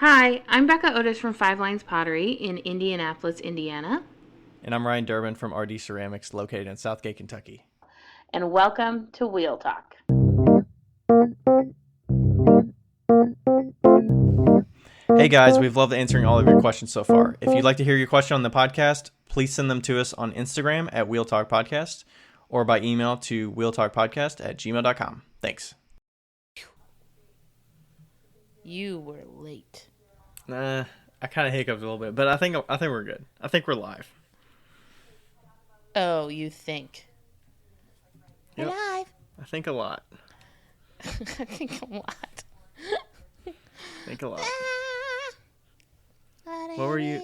Hi, I'm Becca Otis from Five Lines Pottery in Indianapolis, Indiana. And I'm Ryan Durbin from RD Ceramics, located in Southgate, Kentucky. And welcome to Wheel Talk. Hey guys, we've loved answering all of your questions so far. If you'd like to hear your question on the podcast, please send them to us on Instagram at Wheel Talk Podcast or by email to wheeltalkpodcast@gmail.com. Thanks. You were late. I kind of hiccuped a little bit, but I think we're good. I think we're live. Oh, you think? Yep. We're live. I think a lot. I think a lot. Think a lot. What were you?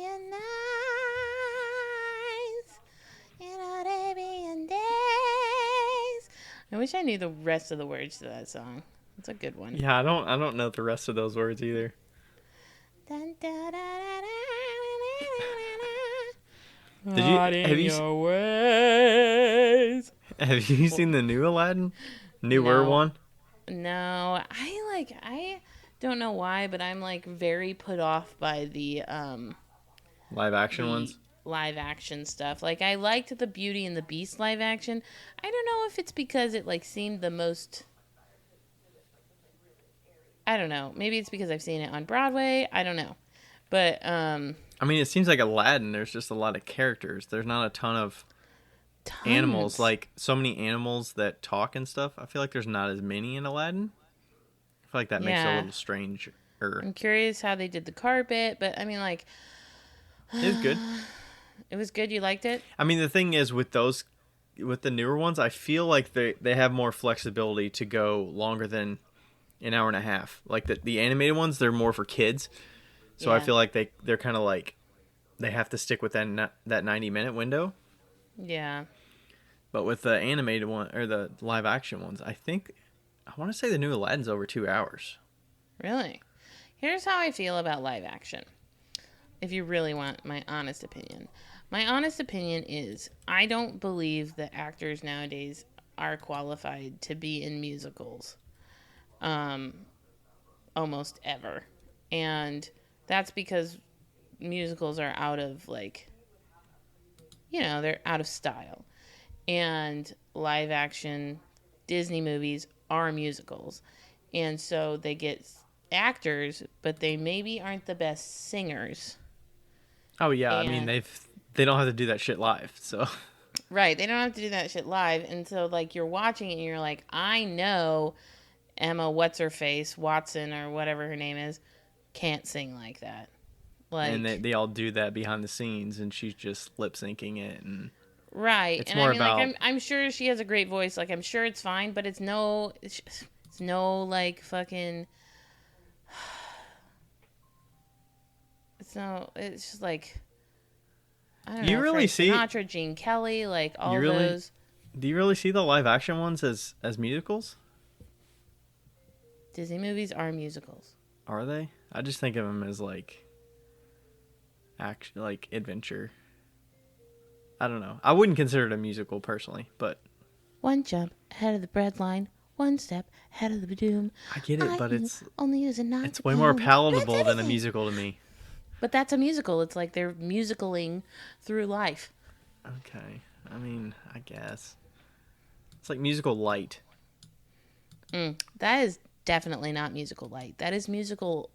I wish I knew the rest of the words to that song. It's a good one. Yeah, I don't know the rest of those words either. Have you seen the new Aladdin? Newer one? No, I don't know why, but I'm like very put off by the live action ones. Live action stuff. Like I liked the Beauty and the Beast live action. I don't know if it's because it like seemed the most, I don't know. Maybe it's because I've seen it on Broadway. I don't know. But I mean, it seems like Aladdin, there's just a lot of characters. There's not a ton of animals, like so many animals that talk and stuff. I feel like there's not as many in Aladdin. I feel like that makes it a little strange. I'm curious how they did the carpet, but I mean, like, it was good. It was good. You liked it? I mean, the thing is with the newer ones, I feel like they have more flexibility to go longer than an hour and a half. Like the animated ones, they're more for kids. So I feel like they're kind of like they have to stick with that 90-minute window. Yeah. But with the animated one or the live action ones, I want to say the new Aladdin's over 2 hours. Really? Here's how I feel about live action. If you really want my honest opinion. My honest opinion is I don't believe that actors nowadays are qualified to be in musicals. Almost ever. And that's because musicals are out of like, they're out of style. And live action Disney movies are musicals. And so they get actors, but they maybe aren't the best singers. Oh yeah, I mean they don't have to do that shit live, so. Right, they don't have to do that shit live, and so like you're watching it and you're like, I know Emma what's-her-face, Watson or whatever her name is, can't sing like that. Like, and they all do that behind the scenes, and she's just lip syncing it, and right. It's and more I mean, about. Like, I'm sure she has a great voice. Like, I'm sure it's fine, but it's no like fucking. It's just like. I don't know. You really see Sinatra, Gene Kelly, like all those. Do you really see the live action ones as musicals? Disney movies are musicals. Are they? I just think of them as like adventure. I don't know. I wouldn't consider it a musical personally, but one jump ahead of the bread line, one step ahead of the doom. I get it, but it's only use a knife. It's way more palatable than a musical to me. But that's a musical. It's like they're musicaling through life. Okay. I mean, I guess. It's like musical light. That is definitely not musical light. That is musical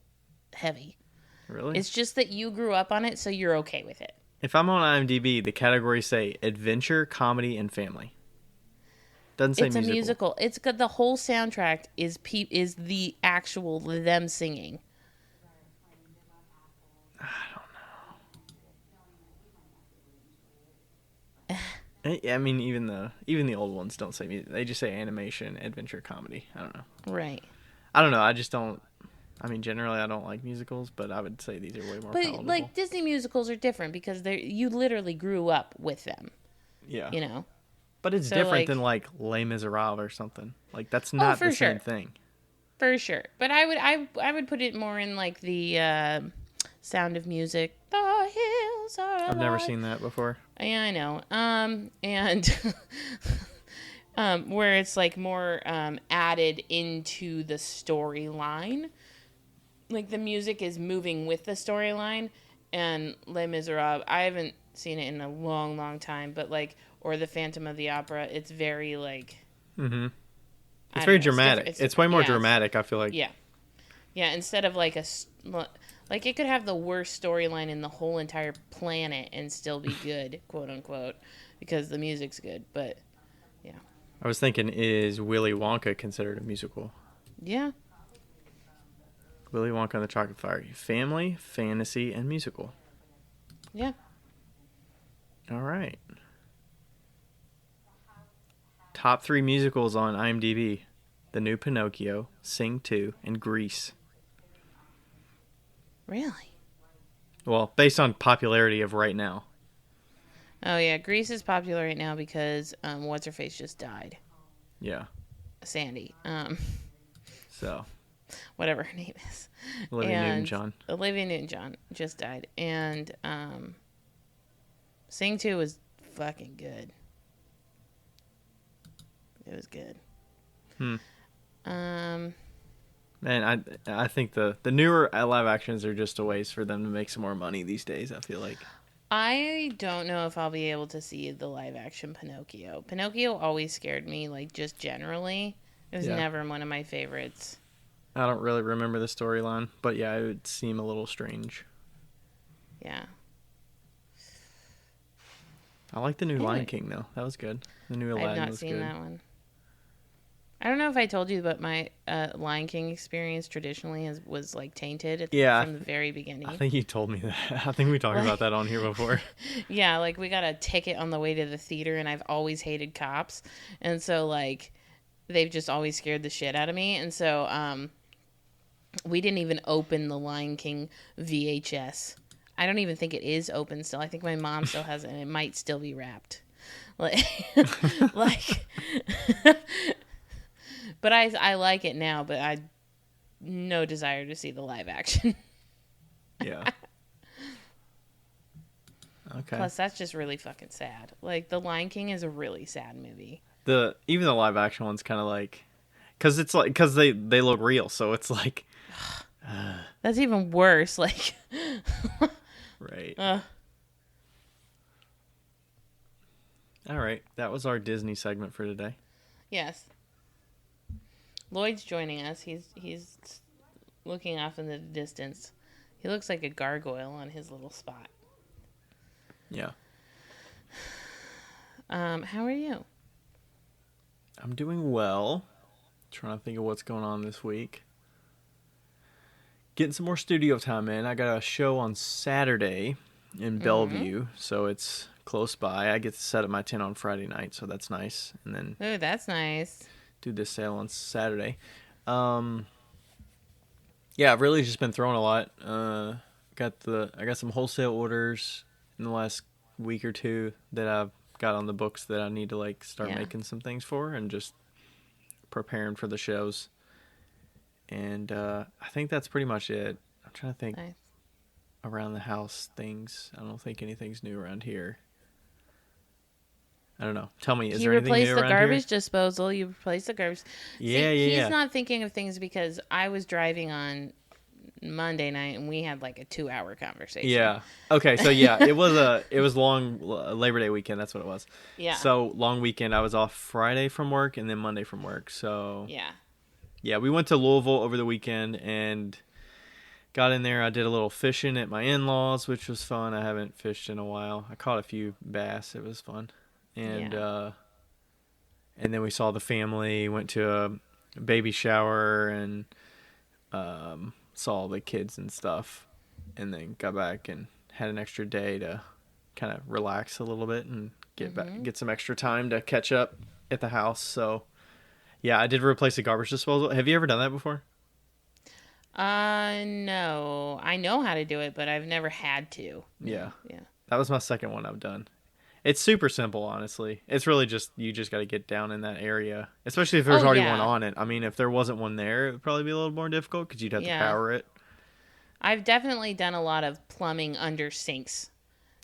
heavy. Really? It's just that you grew up on it, so you're okay with it. If I'm on IMDb, the categories say adventure, comedy, and family. Doesn't say musical. It's a musical. It's good. The whole soundtrack is the actual them singing. I don't know. I mean, even the old ones don't say music. They just say animation, adventure, comedy. I don't know. Right. I don't know. I just don't. I mean, generally, I don't like musicals, but I would say these are way more palatable. But like Disney musicals are different because you literally grew up with them. Yeah. But it's different than like Les Miserables or something. Like that's not the same thing. For sure. But I would put it more in like the Sound of Music. The hills are I've never seen that before. Yeah, I know. And where it's like more added into the storyline. like the music is moving with the storyline. And Les Miserables, I haven't seen it in a long, long time, but like, or The Phantom of the Opera, it's very like, Mm-hmm. I It's don't very know, it's dramatic. different. It's way more Yeah, dramatic, I feel like. yeah, yeah. Instead of like like it could have the worst storyline in the whole entire planet and still be good, quote unquote, because the music's good. But yeah, I was thinking, is Willy Wonka considered a musical? yeah, Willy Wonka and the Chocolate Factory. Family, fantasy, and musical. yeah. All right. Top 3 musicals on IMDb. The New Pinocchio, Sing 2, and Grease. Really? Well, based on popularity of right now. Oh yeah, Grease is popular right now because what's her face just died. Yeah. Sandy. So, Whatever her name is. Olivia Newton-John. Olivia Newton-John just died. And Sing 2 was fucking good. It was good. Man, I think the newer live actions are just a ways for them to make some more money these days, I feel like. I don't know if I'll be able to see the live action Pinocchio. Pinocchio always scared me, like just generally. It was never one of my favorites. I don't really remember the storyline, but yeah, it would seem a little strange. Yeah. I like the new Lion King, though. That was good. The new Aladdin was good. I've not seen that one. I don't know if I told you, but my Lion King experience traditionally was like tainted from the very beginning. I think you told me that. I think we talked about that on here before. Yeah, like we got a ticket on the way to the theater, and I've always hated cops, and so like they've just always scared the shit out of me, and so we didn't even open the Lion King VHS. I don't even think it is open still. I think my mom still has it, and it might still be wrapped. Like, like but I like it now, but I no desire to see the live action. Yeah. Okay. Plus, that's just really fucking sad. Like, The Lion King is a really sad movie. Even the live action one's kind of like, because they look real, so it's like. That's even worse. Like. Right. All right, that was our Disney segment for today. Yes. Lloyd's joining us. He's looking off in the distance. He looks like a gargoyle on his little spot. Yeah. How are you? I'm doing well. Trying to think of what's going on this week. Getting some more studio time in. I got a show on Saturday in Bellevue, so it's close by. I get to set up my tent on Friday night, so that's nice. And then Oh, that's nice. Do this sale on Saturday. Yeah, I've really just been throwing a lot. I got some wholesale orders in the last week or two that I've got on the books that I need to like start making some things for and just preparing for the shows. And I think that's pretty much it. I'm trying to think around the house things. I don't think anything's new around here. I don't know. Tell me, is there anything new around here? You replaced the garbage disposal. You replaced the garbage. Yeah. He's not thinking of things because I was driving on Monday night and we had like a 2-hour conversation. Yeah. Okay. So yeah, it was long Labor Day weekend. That's what it was. Yeah. So long weekend. I was off Friday from work and then Monday from work. So yeah, we went to Louisville over the weekend and got in there. I did a little fishing at my in-laws, which was fun. I haven't fished in a while. I caught a few bass. It was fun. And then we saw the family, went to a baby shower and saw the kids and stuff, and then got back and had an extra day to kind of relax a little bit and get some extra time to catch up at the house. So yeah, I did replace the garbage disposal. Have you ever done that before? No. I know how to do it, but I've never had to. Yeah. Yeah. That was my second one I've done. It's super simple, honestly. It's really just, you just got to get down in that area, especially if there's already one on it. I mean, if there wasn't one there, it would probably be a little more difficult because you'd have to power it. I've definitely done a lot of plumbing under sinks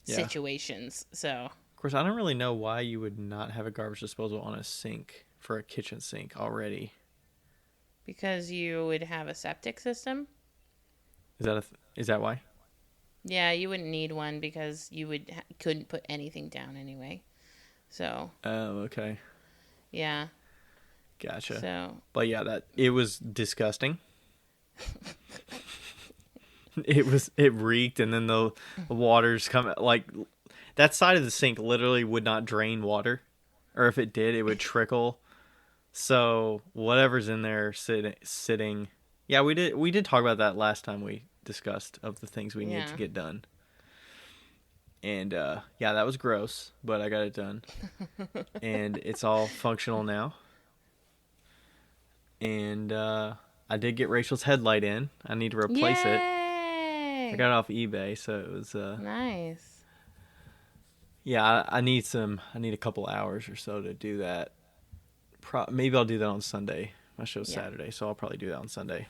situations. So, of course, I don't really know why you would not have a garbage disposal on a sink for a kitchen sink already. Because you would have a septic system? Is that why? Yeah, you wouldn't need one because you couldn't put anything down anyway. So, Oh, okay. yeah. Gotcha. So, But yeah, that it was disgusting. It reeked, and then the water's come like that side of the sink literally would not drain water, or if it did, it would trickle. So whatever's in there sitting. Yeah, we did talk about that last time we discussed of the things we needed to yeah. get done. And yeah, that was gross, but I got it done. And it's all functional now. And I did get Rachel's headlight in. I need to replace it. I Yay! got it off eBay, so it was Nice. yeah, I need a couple hours or so to do that. Maybe I'll do that on Sunday. My show's Yeah. Saturday, so I'll probably do that on Sunday.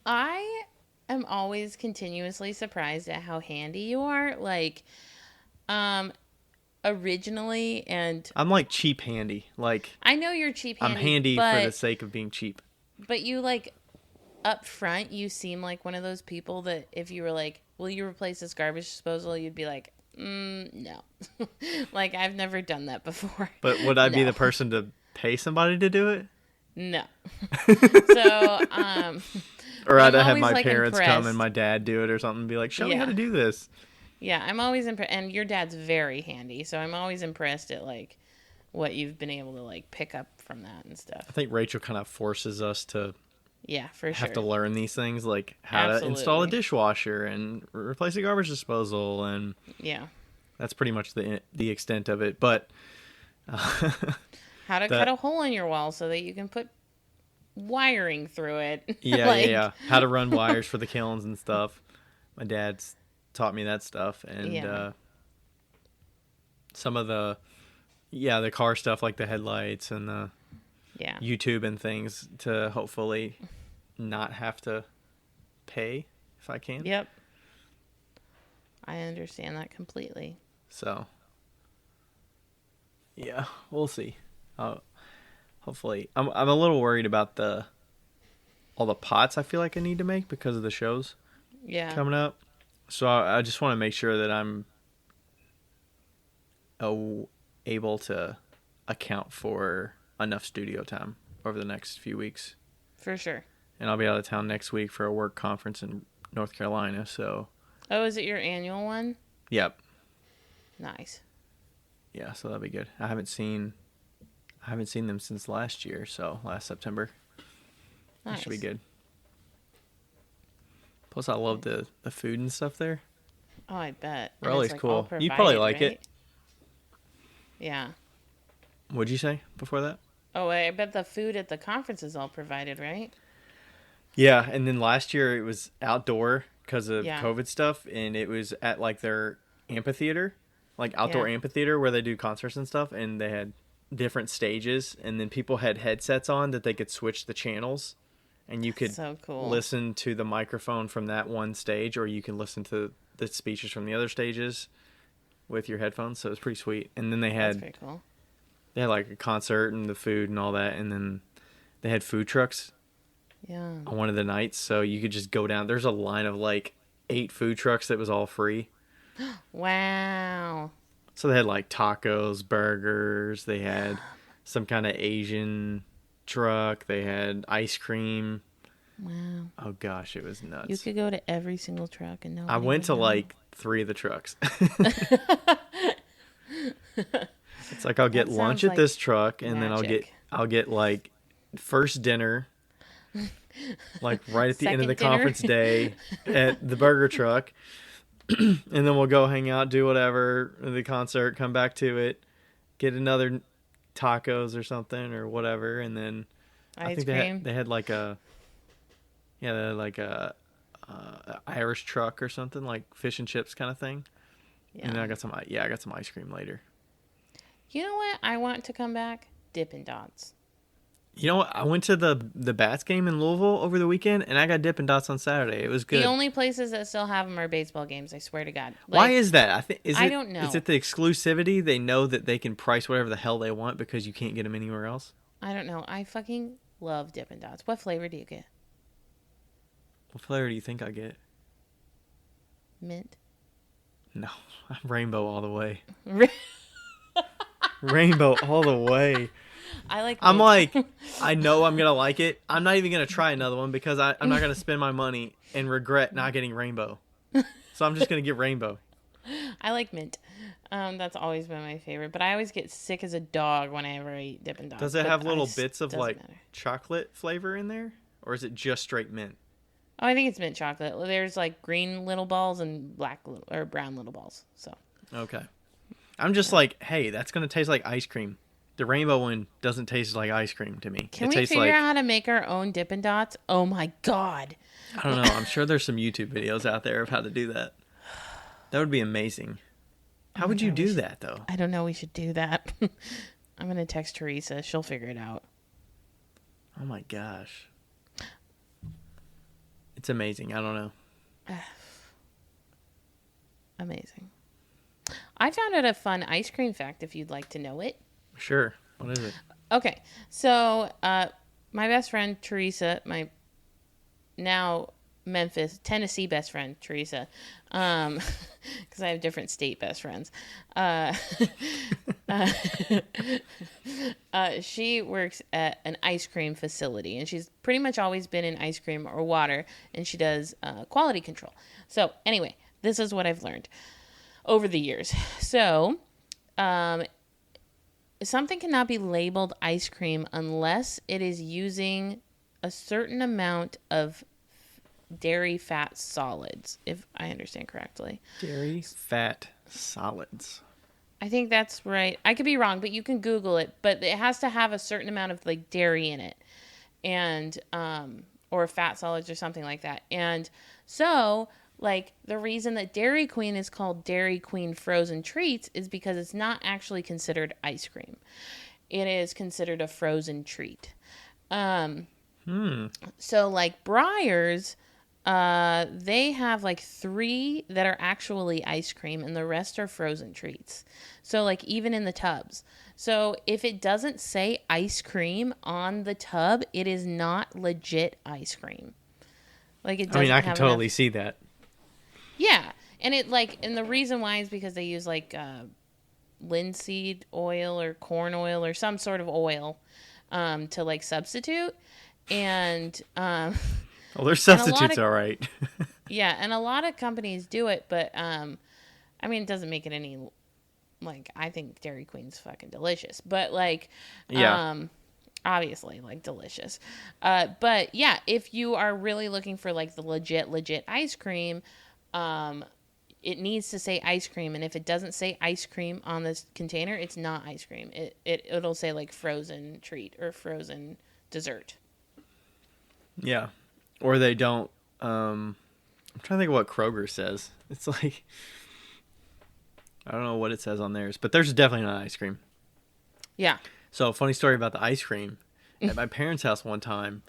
I am always continuously surprised at how handy you are. Like, originally, and I'm like cheap handy. Like I know you're cheap I'm handy, handy for the sake of being cheap. but you like up front, you seem like one of those people that if you were like, "Will you replace this garbage disposal?" You'd be like, no. Like I've never done that before. But would I be No. the person to pay somebody to do it? No. So, Or I'd I'm have always, my like, parents come and impressed. my dad do it or something and be like, show me how Yeah. to do this. Yeah, I'm always impressed. And your dad's very handy, so I'm always impressed at like what you've been able to like pick up from that and stuff. I think Rachel kind of forces us to Yeah, for have sure. to learn these things, like how to install a Absolutely. dishwasher and replace a garbage disposal, and Yeah. that's pretty much the extent of it. But How to that cut a hole in your wall so that you can put wiring through it. yeah, Like, yeah, how to run wires for the kilns and stuff. My dad's taught me that stuff, and Yeah. some of the car stuff like the headlights and the Yeah. YouTube and things to hopefully not have to pay if I can. Yep. I understand that completely. So yeah, we'll see. Hopefully, I'm a little worried about all the pots I feel like I need to make because of the shows Yeah. coming up. So I just want to make sure that I'm able to account for enough studio time over the next few weeks. For sure. And I'll be out of town next week for a work conference in North Carolina. So Oh, is it your annual one? yep, Nice. yeah. So that'll be good. I haven't seen them since last year. So last September. That Nice. should be good. Plus, I love the food and stuff there. Oh, I bet. And Raleigh's it's, like, cool. all You'd probably provided, like right? it. Yeah. What'd you say before that? Oh, I bet the food at the conference is all provided, right? Yeah, and then last year it was outdoor because of Yeah. COVID stuff, and it was at like their amphitheater, like outdoor Yeah. amphitheater where they do concerts and stuff, and they had different stages, and then people had headsets on that they could switch the channels, and you could So cool. listen to the microphone from that one stage, or you can listen to the speeches from the other stages with your headphones. So it was pretty sweet. And then That's very cool. they had like a concert and the food and all that, and then they had food trucks Yeah. on one of the nights, so you could just go down. There's a line of like 8 food trucks that was all free. Wow. So they had like tacos, burgers, they had some kind of Asian truck, they had ice cream. Wow. Oh gosh, it was nuts. You could go to every single truck and nobody I went would to know. like 3 of the trucks. It's like I'll get That lunch sounds at this truck, and then magic. I'll get like first dinner, like right at the end of the Second dinner. conference day at the burger truck, and then we'll go hang out, do whatever, the concert, come back to it, get another tacos or something or whatever, and then I Ice think cream. they had like a Irish truck or something, like fish and chips kind of thing. Yeah. And then I got some ice cream later. You know what? I want to come back. Dippin' Dots. You know what? I went to the Bats game in Louisville over the weekend, and I got Dippin' Dots on Saturday. It was good. The only places that still have them are baseball games. I swear to God. Why Like, is that? I don't know. Is it the exclusivity? They know that they can price whatever the hell they want because you can't get them anywhere else. I don't know. I fucking love Dippin' Dots. What flavor do you get? What flavor do you think I get? mint? No, I'm rainbow all the way. Re- Rainbow all the way. I like I'm mint. like, I know I'm gonna like it. I'm not even gonna try another one because I'm not gonna spend my money and regret not getting rainbow. So I'm just gonna get rainbow. I like mint. That's always been my favorite. But I always get sick as a dog whenever I eat Dippin' Dots. Does it but have little bits of doesn't like matter. chocolate flavor in there, or is it just straight mint? Oh, I think it's mint chocolate. There's like green little balls and or brown little balls. So Okay. I'm just like, hey, that's gonna taste like ice cream. The rainbow one doesn't taste like ice cream to me. can It we tastes figure like out how to make our own Dippin' Dots? Oh my god. I don't know. I'm sure there's some YouTube videos out there of how to do that. That would be amazing. How would you do that though? I don't know. We should do that. I'm gonna text Teresa. She'll figure it out. Oh my gosh. It's amazing. I don't know. Amazing. I found out a fun ice cream fact if you'd like to know it. Sure. What is it? Okay. So, my best friend, Teresa, my now Tennessee best friend, Teresa, because I have different state best friends. She works at an ice cream facility, and she's pretty much always been in ice cream or water, and she does quality control. So, anyway, this is what I've learned over the years. So, something cannot be labeled ice cream unless it is using a certain amount of dairy fat solids, if I understand correctly. Dairy fat solids. I think that's right. I could be wrong, but you can Google it. But it has to have a certain amount of like dairy in it, and or fat solids or something like that. And so, like the reason that Dairy Queen is called Dairy Queen frozen treats is because it's not actually considered ice cream. It is considered a frozen treat. So like Breyers, they have like 3 that are actually ice cream and the rest are frozen treats. So like even in the tubs. So if it doesn't say ice cream on the tub, it is not legit ice cream. Like it doesn't I mean, I can have totally enough. see that. Yeah. And the reason why is because they use like linseed oil or corn oil or some sort of oil to like substitute. And Well, their substitutes all right. yeah, and a lot of companies do it, but I mean, it doesn't make it any like I think Dairy Queen's fucking delicious, but like Yeah. obviously like delicious. But yeah, if you are really looking for like the legit ice cream, it needs to say ice cream, and if it doesn't say ice cream on this container, it's not ice cream. It'll say like frozen treat or frozen dessert. Yeah. Or they don't. I'm trying to think of what Kroger says. It's like I don't know what it says on theirs, but theirs is definitely not ice cream. Yeah. So, funny story about the ice cream. At my parents' house one time,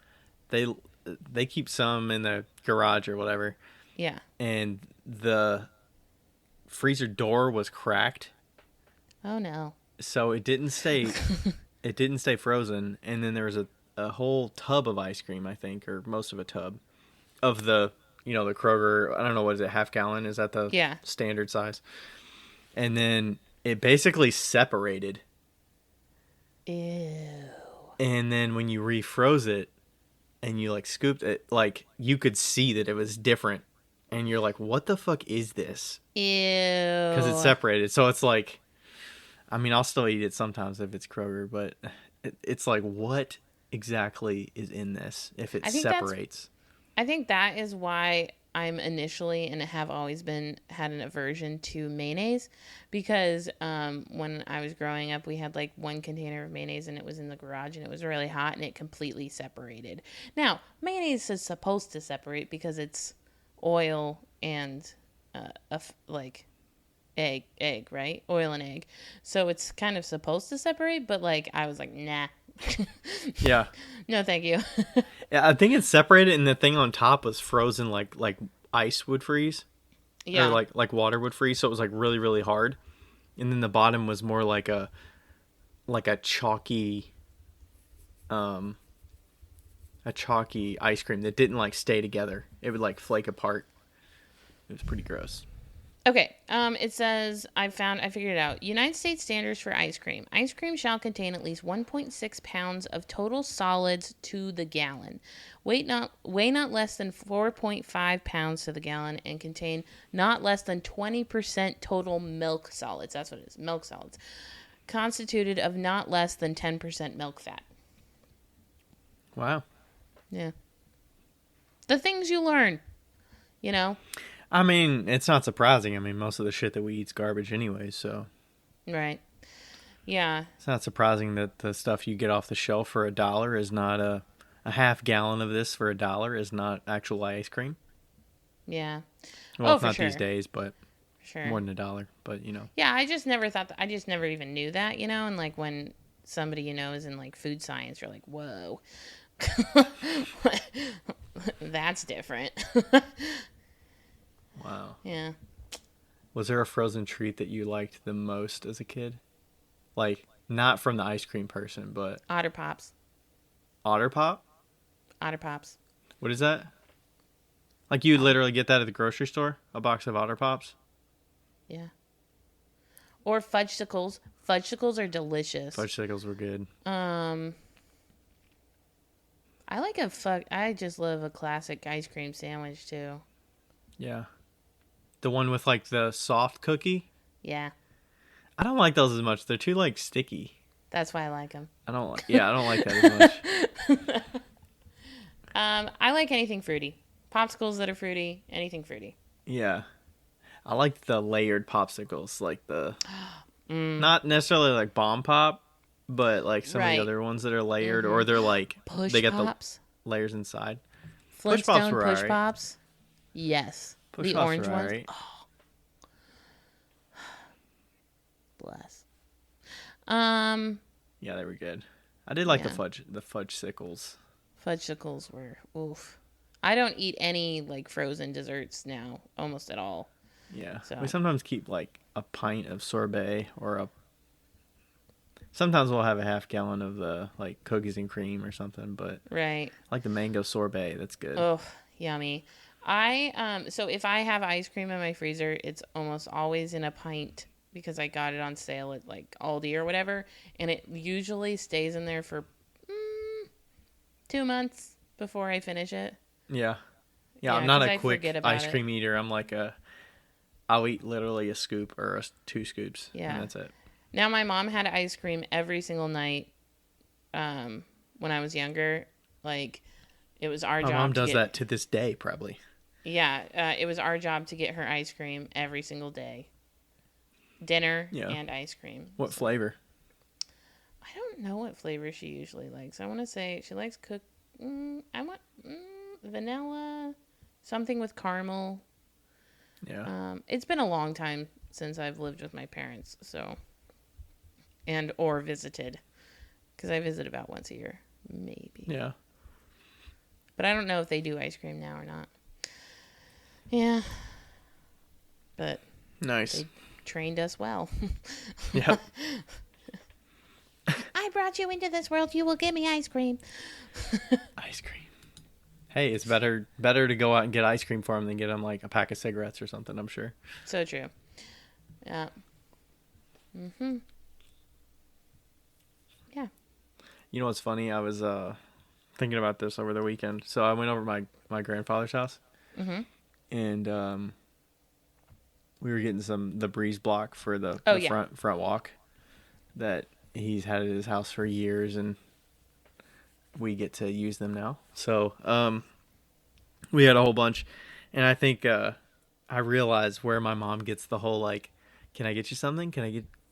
they keep some in the garage or whatever, Yeah. and the freezer door was cracked, Oh no. so it didn't stay frozen. And then there was a whole tub of ice cream, I think, or most of a tub of the the Kroger. I don't know, what is it, half gallon? Is that the standard size? And then it basically separated. Ew. And then when you refroze it and you like scooped it, like you could see that it was different. And you're like, what the fuck is this? Ew. Because it's separated. So it's like, I mean, I'll still eat it sometimes if it's Kroger, but it's like, what exactly is in this if it separates? I think that is why I'm initially and have always had an aversion to mayonnaise, because when I was growing up, we had like one container of mayonnaise and it was in the garage and it was really hot and it completely separated. Now, mayonnaise is supposed to separate because it's oil and like egg, right? Oil and egg. So it's kind of supposed to separate, but like I was like, nah. Yeah. No, thank you. Yeah, I think it's separated, and the thing on top was frozen like ice would freeze. Yeah. Or like water would freeze, so it was like really, really hard. And then the bottom was more like a chalky ice cream that didn't like stay together. It would like flake apart. It was pretty gross. Okay, it says, I figured it out. United States standards for ice cream. Ice cream shall contain at least 1.6 pounds of total solids to the gallon. Weigh not less than 4.5 pounds to the gallon and contain not less than 20% total milk solids. That's what it is, milk solids. Constituted of not less than 10% milk fat. Wow. Yeah. The things you learn, you know? I mean, it's not surprising. I mean, most of the shit that we eat's garbage anyway, so. Right. Yeah. It's not surprising that the stuff you get off the shelf for $1 is not a half gallon of this for $1 is not actual ice cream. Yeah. Well, for not sure. these days, but Sure. more than $1, but you know. Yeah, I just never thought that. I just never even knew that, you know, and like when somebody you know is in like food science, you're like, whoa. That's different. Wow. Yeah. Was there a frozen treat that you liked the most as a kid? Like, not from the ice cream person, but... Otter Pops. Otter Pop? Otter Pops. What is that? Like, you literally get that at the grocery store? A box of Otter Pops? Yeah. Or Fudgesicles. Fudgesicles are delicious. Fudgesicles were good. I just love a classic ice cream sandwich, too. Yeah. The one with, like, the soft cookie? Yeah. I don't like those as much. They're too, like, sticky. That's why I like them. I don't like that as much. I like anything fruity. Popsicles that are fruity, anything fruity. Yeah. I like the layered popsicles, like the... Not necessarily like Bomb Pop, but like some of the other ones that are layered, or they're like... Push they get Pops. The layers inside. Flintstone Push right. Pops. Yes. Push the Pops orange were ones. right. Oh. Bless. Yeah, they were good. I did like Yeah. the fudgesicles. Fudgesicles were oof. I don't eat any like frozen desserts now, almost at all. Yeah. So. We sometimes keep like a pint of sorbet or sometimes we'll have a half gallon of the like cookies and cream or something, but right. I like the mango sorbet. That's good. Oh, yummy. So if I have ice cream in my freezer, it's almost always in a pint because I got it on sale at like Aldi or whatever, and it usually stays in there for 2 months before I finish it. Yeah, I'm not a quick ice it. cream eater. I'm like I'll eat literally a scoop or 2 scoops. Yeah, and that's it. Now my mom had ice cream every single night when I was younger. Like it was our job. My mom does that to this day, probably. Yeah, it was our job to get her ice cream every single day. Dinner and ice cream. What flavor? I don't know what flavor she usually likes. I want to say she likes vanilla, something with caramel. Yeah. It's been a long time since I've lived with my parents, so or visited, because I visit about once a year, maybe. Yeah. But I don't know if they do ice cream now or not. Yeah. But nice. They trained us well. Yep. I brought you into this world. You will give me ice cream. Ice cream. Hey, it's better to go out and get ice cream for them than get them like a pack of cigarettes or something, I'm sure. So true. Yeah. Mhm. Yeah. You know what's funny? I was thinking about this over the weekend. So I went over to my grandfather's house. Mm-hmm. And we were getting the breeze block for the front walk that he's had at his house for years, and we get to use them now. So we had a whole bunch, and I think I realized where my mom gets the whole like, can I get you something?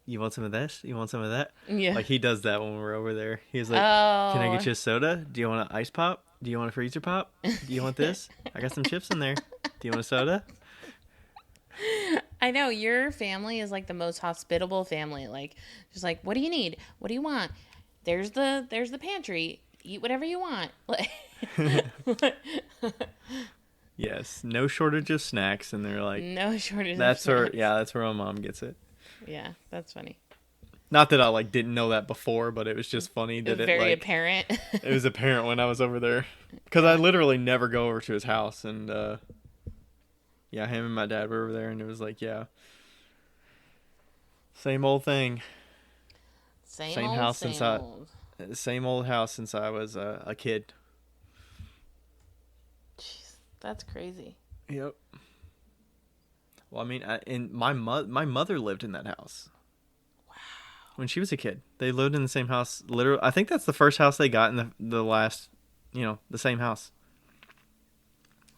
You want some of this? You want some of that? Yeah. Like he does that when we're over there. He's like, can I get you a soda? Do you want an ice pop? Do you want a freezer pop? Do you want this? I got some chips in there. Do you want a soda? I know your family is like the most hospitable family. Like, just like, what do you need? What do you want? There's the pantry. Eat whatever you want. Yes, no shortage of snacks, and they're like, no shortage. That's of where, snacks. yeah, that's where my mom gets it. Yeah, that's funny. Not that I like didn't know that before, but it was just funny that it very like, apparent. It was apparent when I was over there, because I literally never go over to his house, and Yeah, him and my dad were over there, and it was like, yeah, same old thing. Same Same old, house since same old. same old house since I was a kid. Jeez, that's crazy. Yep. Well, I mean, and my mother lived in that house. Wow. When she was a kid. They lived in the same house. Literally, I think that's the first house they got in the last, the same house.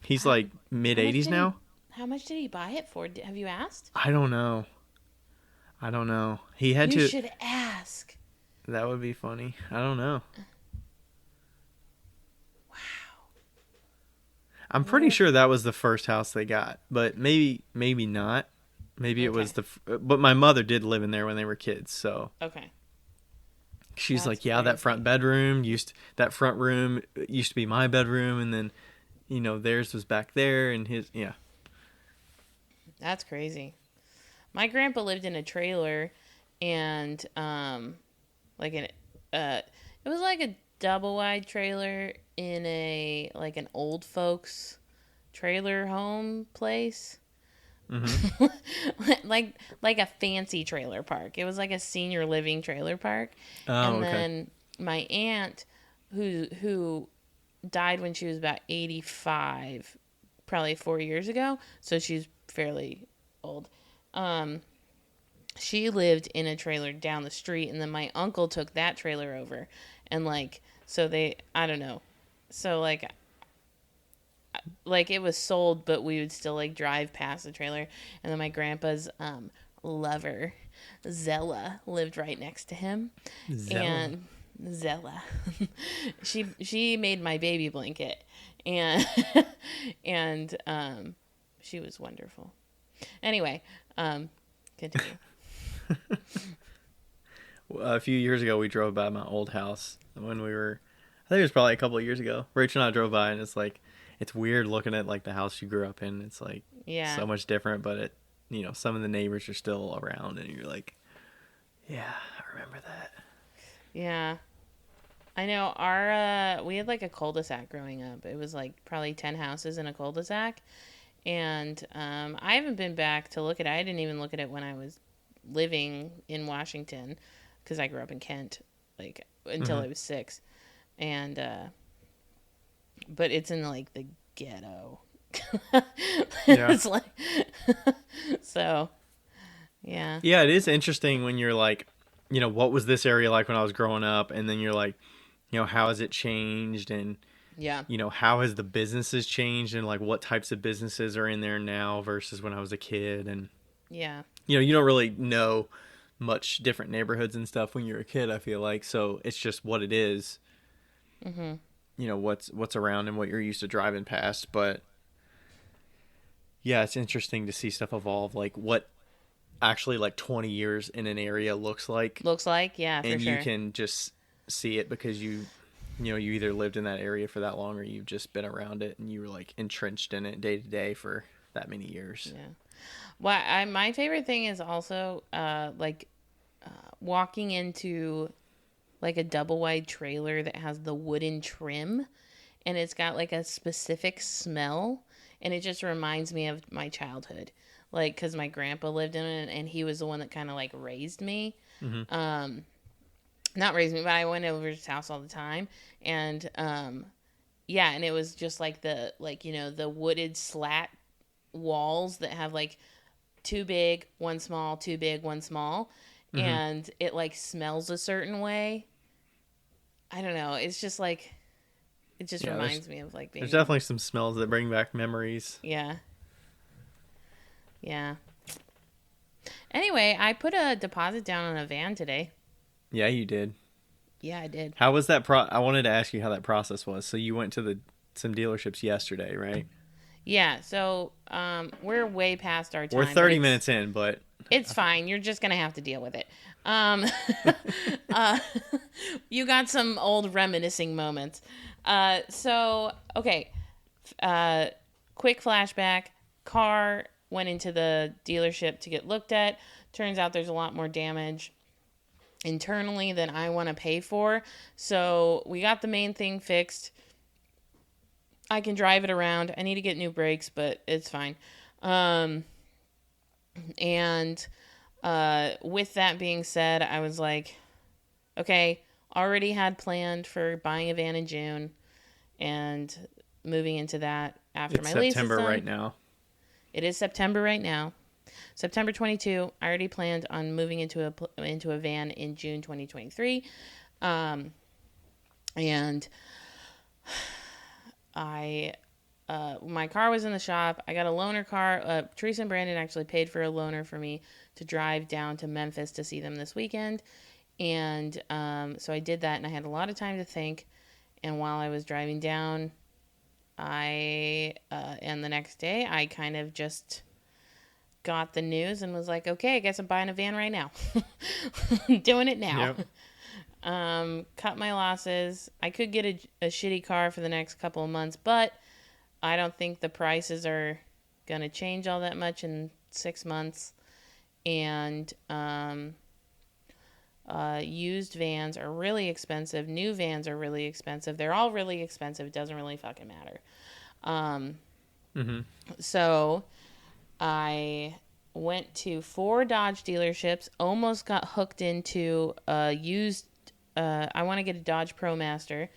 He's like mid 80s now. How much did he buy it for? Have you asked? I don't know. He had to. You should ask. That would be funny. I don't know. Wow. I'm pretty sure that was the first house they got, but maybe not. Maybe it was but my mother did live in there when they were kids, so. Okay. She's like, yeah, that front room used to be my bedroom, and then, theirs was back there, and his, yeah. That's crazy. My grandpa lived in a trailer, and it was like a double wide trailer in an old folks trailer home place. Mm-hmm. like a fancy trailer park. It was like a senior living trailer park. Oh, and okay. then my aunt who died when she was about 85, probably 4 years ago, so she's fairly old. She lived in a trailer down the street, and then my uncle took that trailer over, and I don't know. So it was sold, but we would still drive past the trailer. And then my grandpa's lover, Zella, lived right next to him. And Zella, she made my baby blanket, and she was wonderful. Anyway, continue. A few years ago, we drove by my old house when we were, I think it was probably a couple of years ago. Rachel and I drove by, and it's like, it's weird looking at the house you grew up in. It's like so much different, but some of the neighbors are still around, and you're like, yeah, I remember that. Yeah. I know we had a cul-de-sac growing up. It was probably 10 houses in a cul-de-sac. And I haven't been back to look at it. I didn't even look at it when I was living in Washington, because I grew up in Kent, until I was 6. And but it's in the ghetto. Yeah. It's so yeah. Yeah, it is interesting when you're what was this area like when I was growing up, and then you're like, how has it changed, and yeah, how has the businesses changed, and what types of businesses are in there now versus when I was a kid, and yeah, you don't really know much different neighborhoods and stuff when you're a kid, I feel like, so it's just what it is. Mm-hmm. What's around and what you're used to driving past. But yeah, it's interesting to see stuff evolve, what actually 20 years in an area looks like, yeah, for and sure. you can just see it because you either lived in that area for that long, or you've just been around it and you were entrenched in it day to day for that many years. Yeah. Well, my favorite thing is also walking into a double wide trailer that has the wooden trim, and it's got a specific smell, and it just reminds me of my childhood, because my grandpa lived in it, and he was the one that kind of raised me. Mm-hmm. Not raised me, but I went over to his house all the time, and yeah, and it was just the wooded slat walls that have too big, one small, too big, one small. Mm-hmm. And it smells a certain way. I don't know. It's just it just reminds me of being. There's definitely some smells that bring back memories. Yeah. Yeah. Anyway, I put a deposit down on a van today. Yeah, you did. Yeah, I did. How was that? I wanted to ask you how that process was. So you went to some dealerships yesterday, right? Yeah. So we're way past our time. We're 30 minutes in, but it's fine. You're just gonna have to deal with it. You got some old reminiscing moments. So okay. Quick flashback. Car went into the dealership to get looked at. Turns out there's a lot more damage internally than I want to pay for. So we got the main thing fixed. I can drive it around. I need to get new brakes, but it's fine. Um, and with that being said, I was like, okay, already had planned for buying a van in June and moving into that after It's my lease is September done. right now. It is September right now. September 22. I already planned on moving into a van in June 2023. And I my car was in the shop. I got a loaner car. Teresa and Brandon actually paid for a loaner for me to drive down to Memphis to see them this weekend. And so I did that, and I had a lot of time to think. And while I was driving down, and the next day, I kind of just got the news and was like, okay, I guess I'm buying a van right now. Doing it now. Yep. Cut my losses. I could get a shitty car for the next couple of months, but I don't think the prices are going to change all that much in 6 months. And used vans are really expensive. New vans are really expensive. They're all really expensive. It doesn't really fucking matter. So I went to 4 Dodge dealerships, almost got hooked into a used, I want to get a Dodge ProMaster.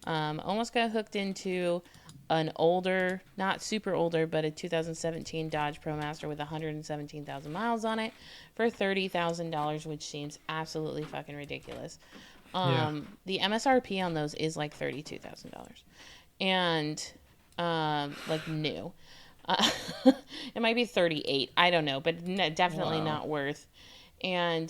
Almost got hooked into an older, not super older, but a 2017 Dodge ProMaster with 117,000 miles on it for $30,000, which seems absolutely fucking ridiculous. The MSRP on those is like $32,000. And, like new. It might be 38. I don't know, but definitely not worth. And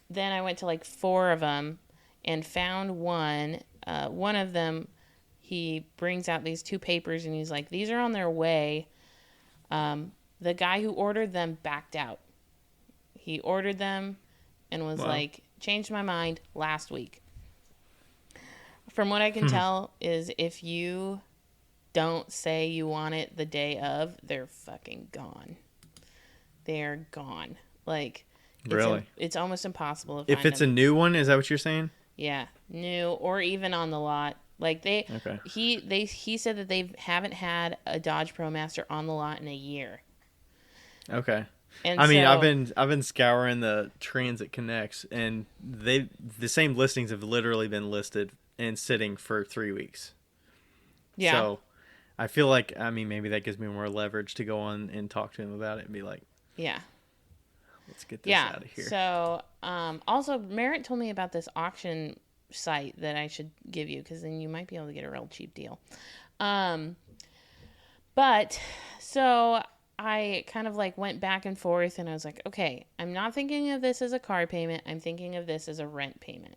then I went to like 4 of them and found one. One of them, he brings out these 2 papers and he's like, these are on their way. The guy who ordered them backed out. He ordered them and was like, changed my mind last week. From what I can tell is if you don't say you want it the day of, they're fucking gone. They're gone. Like, Really? It's almost impossible to find If it's them. a new one, is that what you're saying? Yeah, new or even on the lot. Like he said that they haven't had a Dodge ProMaster on the lot in a year. Okay. And I mean, I've been scouring the Transit Connects, and the same listings have literally been listed and sitting for 3 weeks. Yeah. So I feel like, I mean, maybe that gives me more leverage to go on and talk to him about it and be like, yeah, let's get this out of here. So also Merritt told me about this auction site that I should give you, because then you might be able to get a real cheap deal. But so I kind of like went back and forth, and I was like, okay, I'm not thinking of this as a car payment. I'm thinking of this as a rent payment.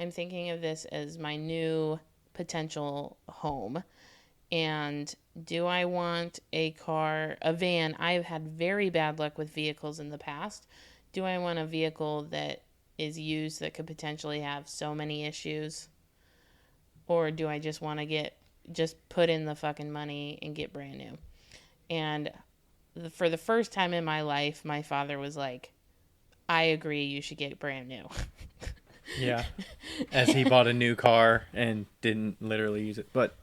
I'm thinking of this as my new potential home. And do I want a van? I've had very bad luck with vehicles in the past. Do I want a vehicle that is used that could potentially have so many issues? Or do I just want to just put in the fucking money and get brand new? And for the first time in my life, my father was like, I agree, you should get brand new. Yeah. As he bought a new car and didn't literally use it. But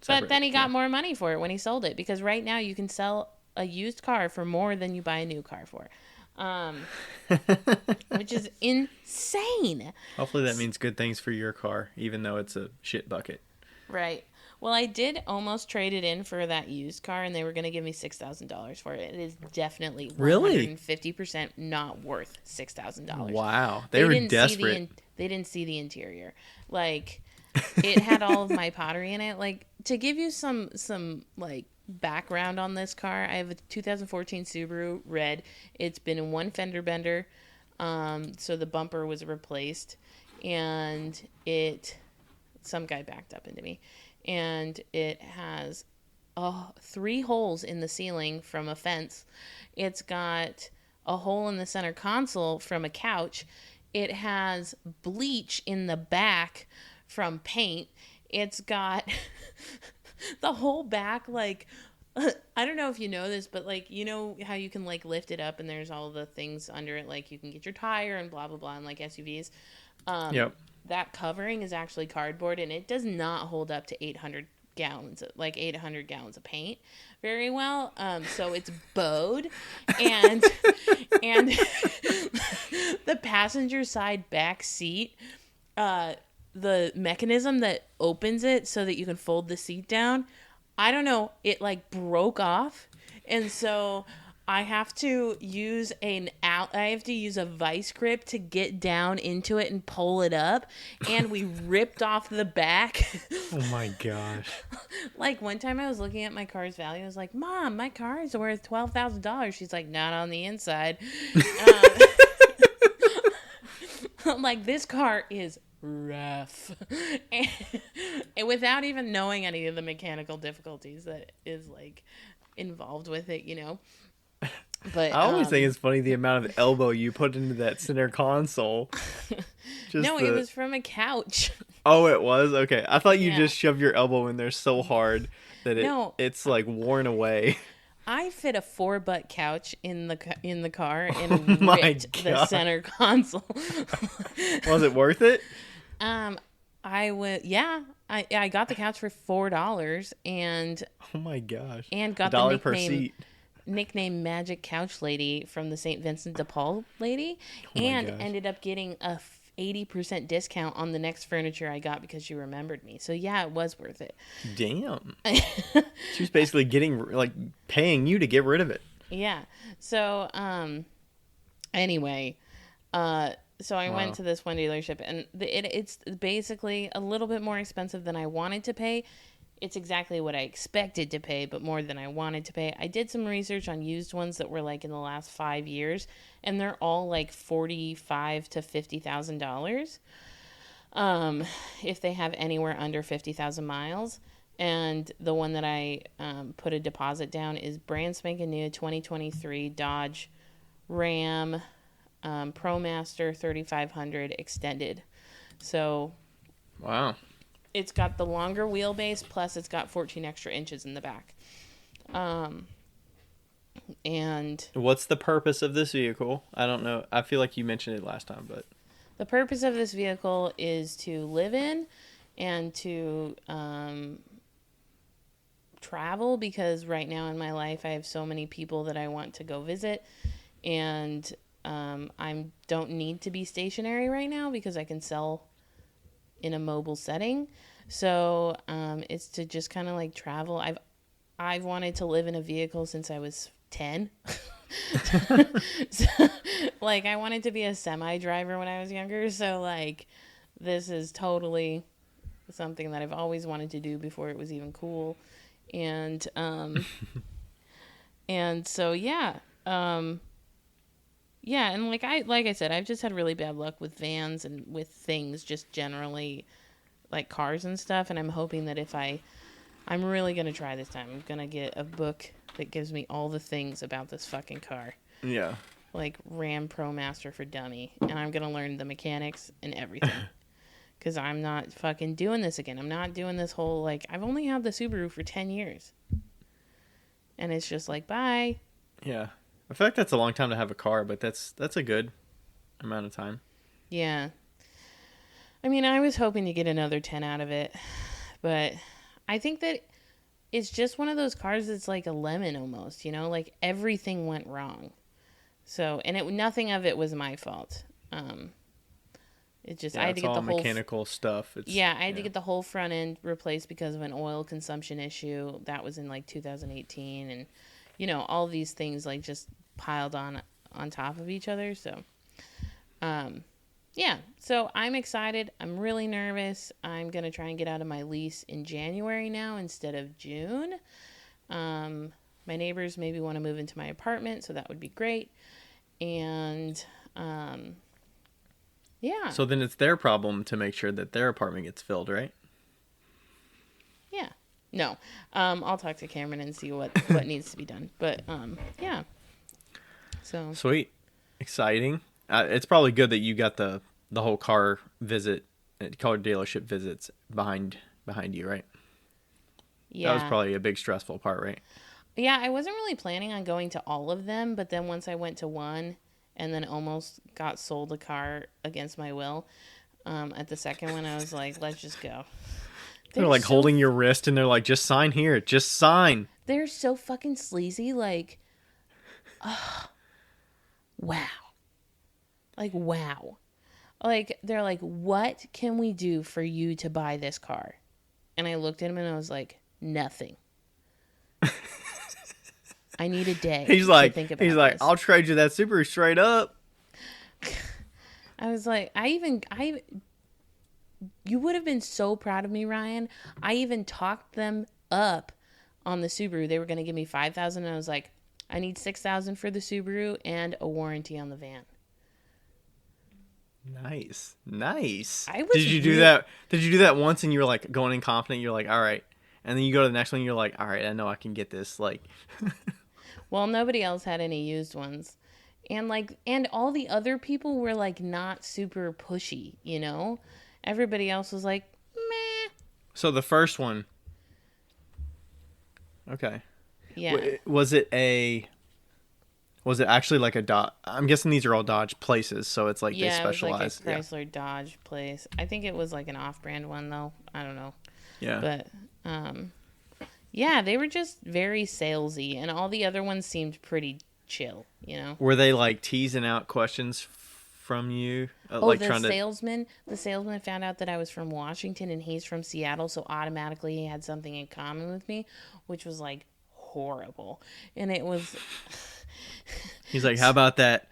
then he got more money for it when he sold it, because right now you can sell a used car for more than you buy a new car for. Which is insane. Hopefully that means good things for your car, even though it's a shit bucket. Right. Well, I did almost trade it in for that used car, and they were going to give me $6,000 for it. It is definitely 150% not worth $6,000. Wow. They were desperate. They didn't see the interior. Like, it had all of my pottery in it. Like, to give you some like background on this car, I have a 2014 Subaru Red. It's been in one fender bender, so the bumper was replaced, and some guy backed up into me, and it has 3 holes in the ceiling from a fence. It's got a hole in the center console from a couch. It has bleach in the back from paint. It's got the whole back, like, I don't know if you know this, but like, you know how you can like lift it up and there's all the things under it, like you can get your tire and blah blah blah, and like SUVs. Yep. That covering is actually cardboard, and it does not hold up to 800 gallons, like 800 gallons of paint very well. So it's bowed, and and the passenger side back seat, the mechanism that opens it so that you can fold the seat down, I don't know, it like broke off, and so I have to use a vice grip to get down into it and pull it up, and we ripped off the back. Oh my gosh. Like one time I was looking at my car's value, I was like, "Mom, my car is worth $12,000." She's like, "Not on the inside." I'm like, "This car is rough," and without even knowing any of the mechanical difficulties that is like involved with it, you know. But I always think it's funny the amount of elbow you put into that center console. No, it was from a couch. Oh, it was? Okay. I thought you just shoved your elbow in there so hard that it's like worn away. I fit a 4-butt couch in the car and ripped the center console. Was it worth it? I got the couch for $4 and oh my gosh. And got the nickname Magic Couch Lady from the St. Vincent de Paul lady, and ended up getting a 80% discount on the next furniture I got because she remembered me. So yeah, it was worth it. Damn. She was basically paying you to get rid of it. Yeah. So anyway, so I went to this one dealership, and it's basically a little bit more expensive than I wanted to pay. It's exactly what I expected to pay, but more than I wanted to pay. I did some research on used ones that were like in the last 5 years, and they're all like $45,000 to $50,000, if they have anywhere under 50,000 miles. And the one that I put a deposit down is brand spanking new 2023 Dodge Ram ProMaster 3500 extended. So, wow. It's got the longer wheelbase, plus it's got 14 extra inches in the back. And what's the purpose of this vehicle? I don't know. I feel like you mentioned it last time, but the purpose of this vehicle is to live in and to travel, because right now in my life I have so many people that I want to go visit, and I don't need to be stationary right now because I can sell in a mobile setting. So it's to just kind of like travel. I've wanted to live in a vehicle since I was 10. So, like, I wanted to be a semi driver when I was younger, so like this is totally something that I've always wanted to do before it was even cool. And and so yeah, and like I said, I've just had really bad luck with vans and with things just generally, like cars and stuff, and I'm hoping that I'm really going to try this time. I'm going to get a book that gives me all the things about this fucking car. Yeah. Like Ram ProMaster for Dummy, and I'm going to learn the mechanics and everything. Because I'm not fucking doing this again. I'm not doing this whole, like, I've only had the Subaru for 10 years. And it's just like, bye. Yeah. I feel like that's a long time to have a car, but that's a good amount of time. Yeah. I mean, I was hoping to get another 10 out of it, but I think that it's just one of those cars that's like a lemon almost, you know? Like, everything went wrong. So, and nothing of it was my fault. It just, I had to get the whole mechanical stuff. I had to get the whole front end replaced because of an oil consumption issue. That was in like 2018, and you know, all these things like just piled on top of each other. So, yeah. So I'm excited. I'm really nervous. I'm gonna try and get out of my lease in January now instead of June. My neighbors maybe want to move into my apartment, so that would be great. And yeah. So then it's their problem to make sure that their apartment gets filled, right? Yeah. No. I'll talk to Cameron and see what needs to be done. But yeah. So sweet. Exciting. It's probably good that you got the whole car dealership visits behind you, right? Yeah. That was probably a big stressful part, right? Yeah, I wasn't really planning on going to all of them, but then once I went to one and then almost got sold a car against my will, at the second one I was like, let's just go. They're like holding your wrist and they're like, just sign here. Just sign. They're so fucking sleazy. Like, wow. Like, wow. Like, they're like, what can we do for you to buy this car? And I looked at him and I was like, nothing. I need a day to think about this. I'll trade you that Subaru straight up. I was like, you would have been so proud of me, Ryan. I even talked them up on the Subaru. They were going to give me $5,000, and I was like, I need $6,000 for the Subaru and a warranty on the van. Nice. Did you do that once and you were like going in confident? You're like, all right. And then you go to the next one, you're like, all right, I know I can get this. Like, well, nobody else had any used ones. And all the other people were like not super pushy, you know? Everybody else was like, meh. So the first one. Okay. Yeah. Was it actually like a Dodge? I'm guessing these are all Dodge places, so it's like they specialize. Yeah, it was like a Chrysler Dodge place. I think it was like an off-brand one though. I don't know. Yeah. But yeah, they were just very salesy, and all the other ones seemed pretty chill, you know. Were they like teasing out questions from you? The salesman found out that I was from Washington and he's from Seattle, so automatically he had something in common with me, which was like horrible. And it was he's like, how about that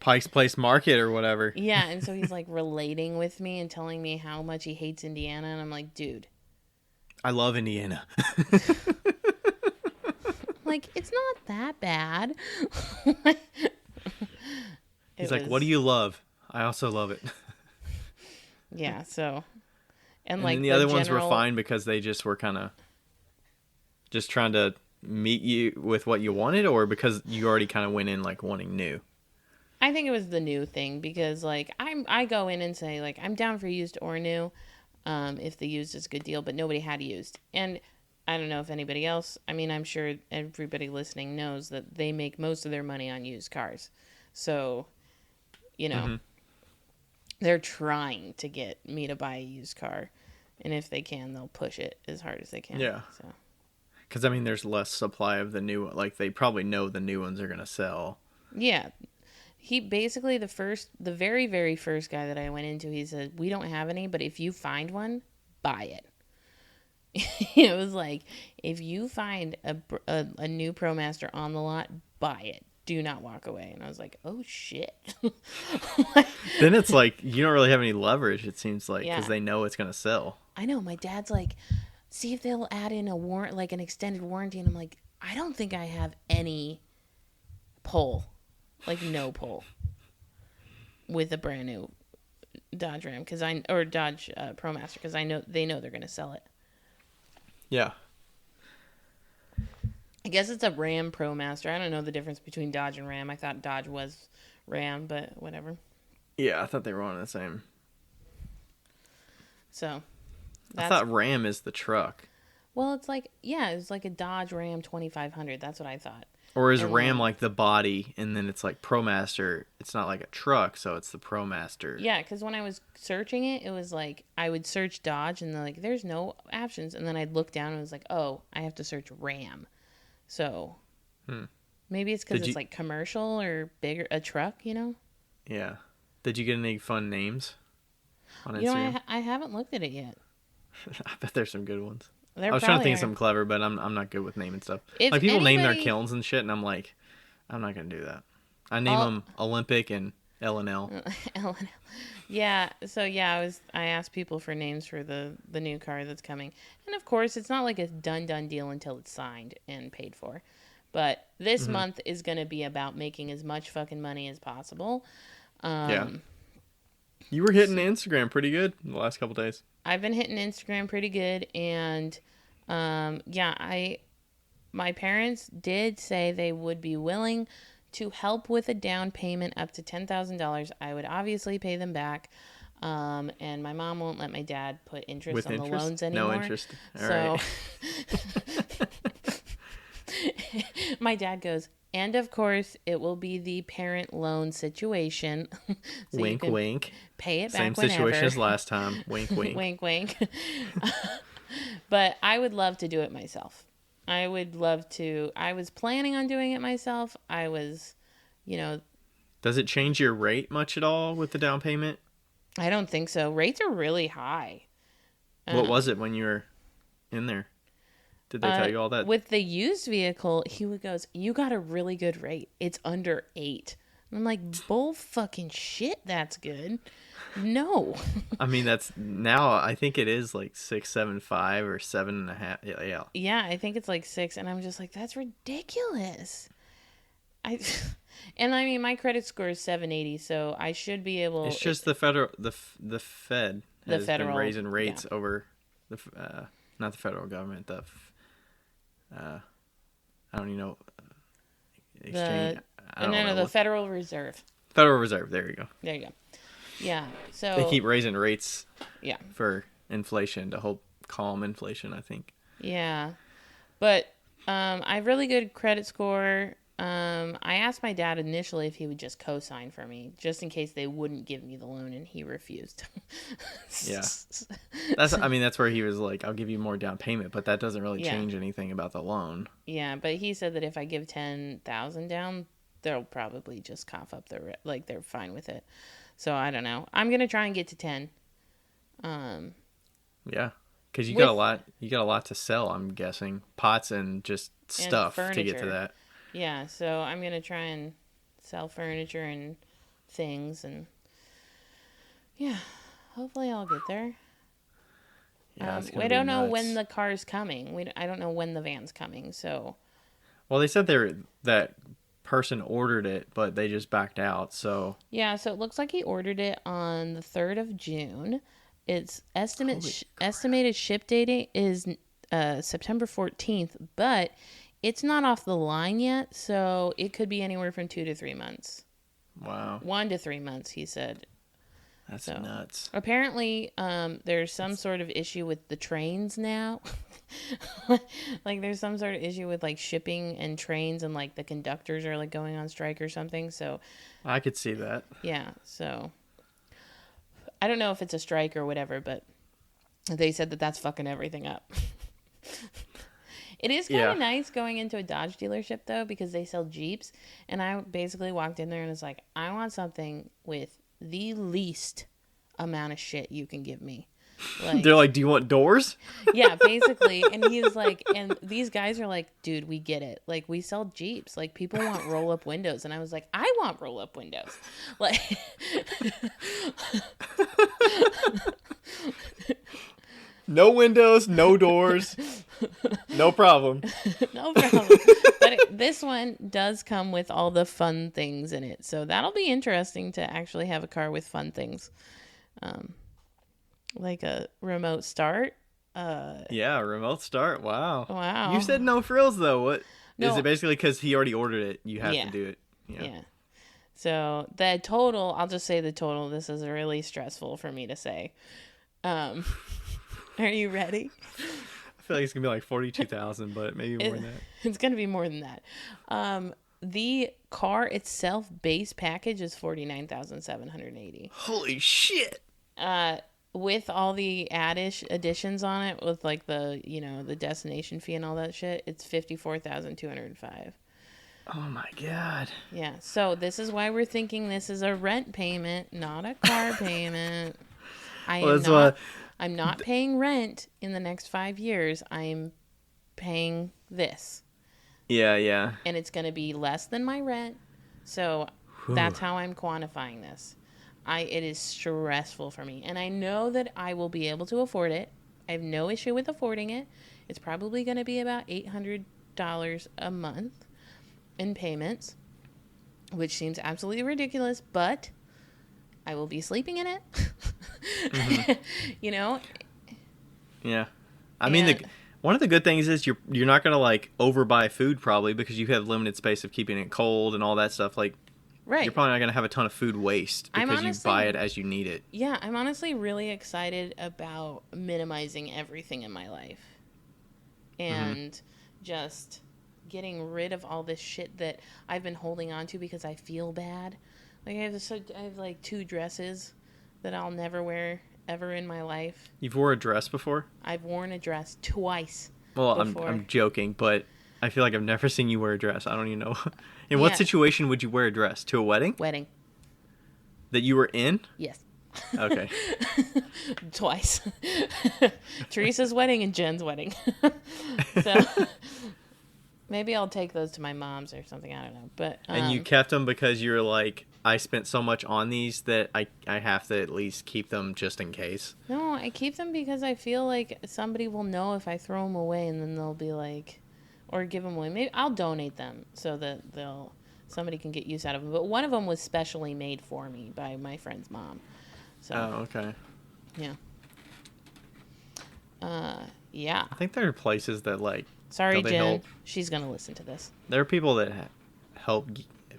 Pike's Place Market or whatever? Yeah, and so he's like relating with me and telling me how much he hates Indiana, and I'm like, dude, I love Indiana. Like, it's not that bad. He's like, what do you love? I also love it. Yeah, so. And like, the other ones were fine because they just were kind of just trying to meet you with what you wanted, or because you already kind of went in like wanting new? I think it was the new thing because like I go in and say like I'm down for used or new, if the used is a good deal, but nobody had used. And I don't know if anybody else, I mean, I'm sure everybody listening knows that they make most of their money on used cars. So, you know, they're trying to get me to buy a used car. And if they can, they'll push it as hard as they can. Yeah. So. Because, I mean, there's less supply of the new one. Like, they probably know the new ones are going to sell. Yeah. He basically, the very, very first guy that I went into, he said, we don't have any, but if you find one, buy it. It was like, if you find a new ProMaster on the lot, buy it. Do not walk away. And I was like, oh, shit. Then it's like, you don't really have any leverage, it seems like, because they know it's going to sell. I know. My dad's like, see if they'll add in like an extended warranty. And I'm like, I don't think I have any pull. Like, no pull. With a brand new Dodge Ram. Or Dodge ProMaster. Because they know they're going to sell it. Yeah. I guess it's a Ram ProMaster. I don't know the difference between Dodge and Ram. I thought Dodge was Ram, but whatever. Yeah, I thought they were on the same. So, I thought Ram is the truck. Well, it's like a Dodge Ram 2500. That's what I thought. Or is Ram like the body, and then it's like ProMaster? It's not like a truck, so it's the ProMaster. Yeah, because when I was searching it, it was like I would search Dodge, and they're like, "There's no options," and then I'd look down, and it was like, "Oh, I have to search Ram." So maybe it's because it's like commercial or bigger, a truck, you know? Yeah. Did you get any fun names on Instagram? You know, I haven't looked at it yet. I bet there's some good ones. I was trying to think of something clever, but I'm not good with naming stuff. Like, people name their kilns and shit, and I'm like, I'm not going to do that. I name them Olympic and L&L. L&L. Yeah, so yeah, I asked people for names for the new car that's coming. And of course, it's not like a done deal until it's signed and paid for. But this month is going to be about making as much fucking money as possible. Yeah. You were hitting Instagram pretty good the last couple days. I've been hitting Instagram pretty good, and my parents did say they would be willing to help with a down payment up to $10,000. I would obviously pay them back, and my mom won't let my dad put interest on the loans anymore. No interest. All so right. my dad goes, and of course, it will be the parent loan situation. So wink, wink. Pay it back Same whenever. situation as last time. Wink, wink. Wink, wink. But I would love to do it myself. I would love to. I was planning on doing it myself. I was, you know, Does it change your rate much at all with the down payment? I don't think so. Rates are really high. What was it when you were in there? Did they tell you all that? With the used vehicle, goes, you got a really good rate. It's under 8. And I'm like, bull fucking shit, that's good. No. I mean, that's now. I think it is like 6.75 or 7.5. Yeah. Yeah, I think it's like 6, and I'm just like, that's ridiculous. And I mean, my credit score is 780, so I should be able. It's just the Fed has been raising rates over the not the federal government. I don't even know exchange. The Federal Reserve. Federal Reserve. There you go. There you go. Yeah. So they keep raising rates. Yeah. For inflation to help calm inflation, I think. Yeah, but I have really good credit score. I asked my dad initially if he would just co-sign for me, just in case they wouldn't give me the loan, and he refused. Yeah, that's where he was like, "I'll give you more down payment," but that doesn't really change anything about the loan. Yeah, but he said that if I give 10,000 down, they'll probably just cough up they're fine with it. So I don't know. I'm gonna try and get to 10. Yeah, because you got a lot. You got a lot to sell. I'm guessing pots and just stuff to get to that. Yeah, so I'm gonna try and sell furniture and things, and yeah, hopefully I'll get there. Yeah, we don't know when the car's coming. I don't know when the van's coming. So, well, they said that person ordered it, but they just backed out. So yeah, so it looks like he ordered it on the 3rd of June. Its estimated ship date is September 14th, but it's not off the line yet, so it could be anywhere from 2 to 3 months. Wow. 1 to 3 months, he said. That's nuts. Apparently, there's some sort of issue with the trains now. Like, there's some sort of issue with, like, shipping and trains, and, like, the conductors are, like, going on strike or something, so... I could see that. Yeah, so... I don't know if it's a strike or whatever, but they said that that's fucking everything up. It is kind of nice going into a Dodge dealership, though, because they sell Jeeps. And I basically walked in there and was like, I want something with the least amount of shit you can give me. Like, they're like, do you want doors? Yeah, basically. And he's like, and these guys are like, dude, we get it. Like, we sell Jeeps. Like, people want roll-up windows. And I was like, I want roll-up windows. Like... No windows, no doors, no problem. No problem. But this one does come with all the fun things in it. So that'll be interesting to actually have a car with fun things. Like a remote start. Yeah, remote start. Wow. Wow. You said no frills, though. What? No. Is it basically because he already ordered it, you have to do it? Yeah. So the total, I'll just say the total. This is really stressful for me to say. Are you ready? I feel like it's going to be like 42,000, but maybe more than that. It's going to be more than that. The car itself base package is $49,780. Holy shit. With all the additions on it, with like the, the destination fee and all that shit, it's $54,205. Oh my God. Yeah. So this is why we're thinking this is a rent payment, not a car payment. I'm not paying rent in the next 5 years. I'm paying this. Yeah. And it's going to be less than my rent. So that's how I'm quantifying this. It is stressful for me. And I know that I will be able to afford it. I have no issue with affording it. It's probably going to be about $800 a month in payments, which seems absolutely ridiculous, but I will be sleeping in it. Mm-hmm. Yeah. I mean, one of the good things is you're not going to like overbuy food probably because you have limited space of keeping it cold and all that stuff. Like, right. You're probably not going to have a ton of food waste because you buy it as you need it. Yeah, I'm honestly really excited about minimizing everything in my life. And just getting rid of all this shit that I've been holding on to because I feel bad. Like I have like 2 dresses that I'll never wear ever in my life. You've wore a dress before? I've worn a dress twice. Well, before. I'm joking, but I feel like I've never seen you wear a dress. I don't even know. In what situation would you wear a dress? To a wedding? Wedding. That you were in? Yes. Okay. Twice. Teresa's wedding and Jen's wedding. So maybe I'll take those to my mom's or something. I don't know. But and you kept them because you were like, I spent so much on these that I have to at least keep them just in case. No, I keep them because I feel like somebody will know if I throw them away, and then they'll be like, or give them away. Maybe I'll donate them so that somebody can get use out of them. But one of them was specially made for me by my friend's mom. So, oh, okay. Yeah. Yeah. I think there are places that like. Sorry, Jen. She's gonna listen to this. There are people that help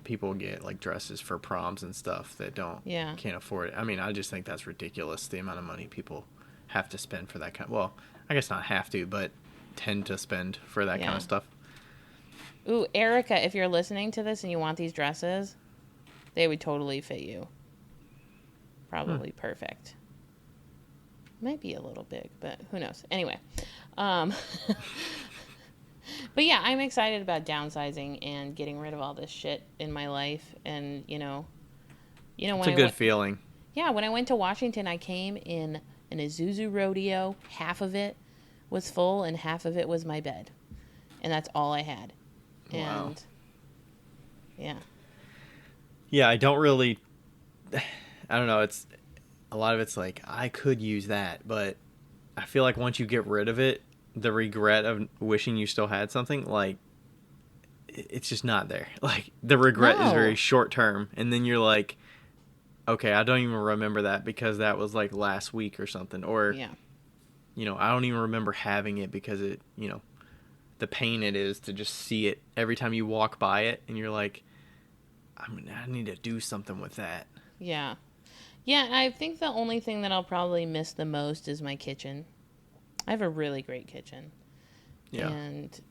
people get like dresses for proms and stuff that can't afford it. I mean, I just think that's ridiculous, the amount of money people have to spend for that kind. Well, I guess not have to, but tend to spend for that kind of stuff. Ooh, Erica, if you're listening to this and you want these dresses, they would totally fit you. Probably perfect. Might be a little big, but who knows? Anyway, but yeah, I'm excited about downsizing and getting rid of all this shit in my life. And when it's a good feeling. Yeah, when I went to Washington, I came in an Isuzu rodeo. Half of it was full, and half of it was my bed, and that's all I had. Wow. And yeah, I don't really. I don't know. It's a lot of it's like I could use that, but I feel like once you get rid of it, the regret of wishing you still had something, like it's just not there. Like the regret is very short term, and then you're like, okay, I don't even remember that because that was like last week or something, or I don't even remember having it because it, the pain it is to just see it every time you walk by it, and you're like, I need to do something with that. Yeah. Yeah, I think the only thing that I'll probably miss the most is my kitchen. I have a really great kitchen. Yeah. And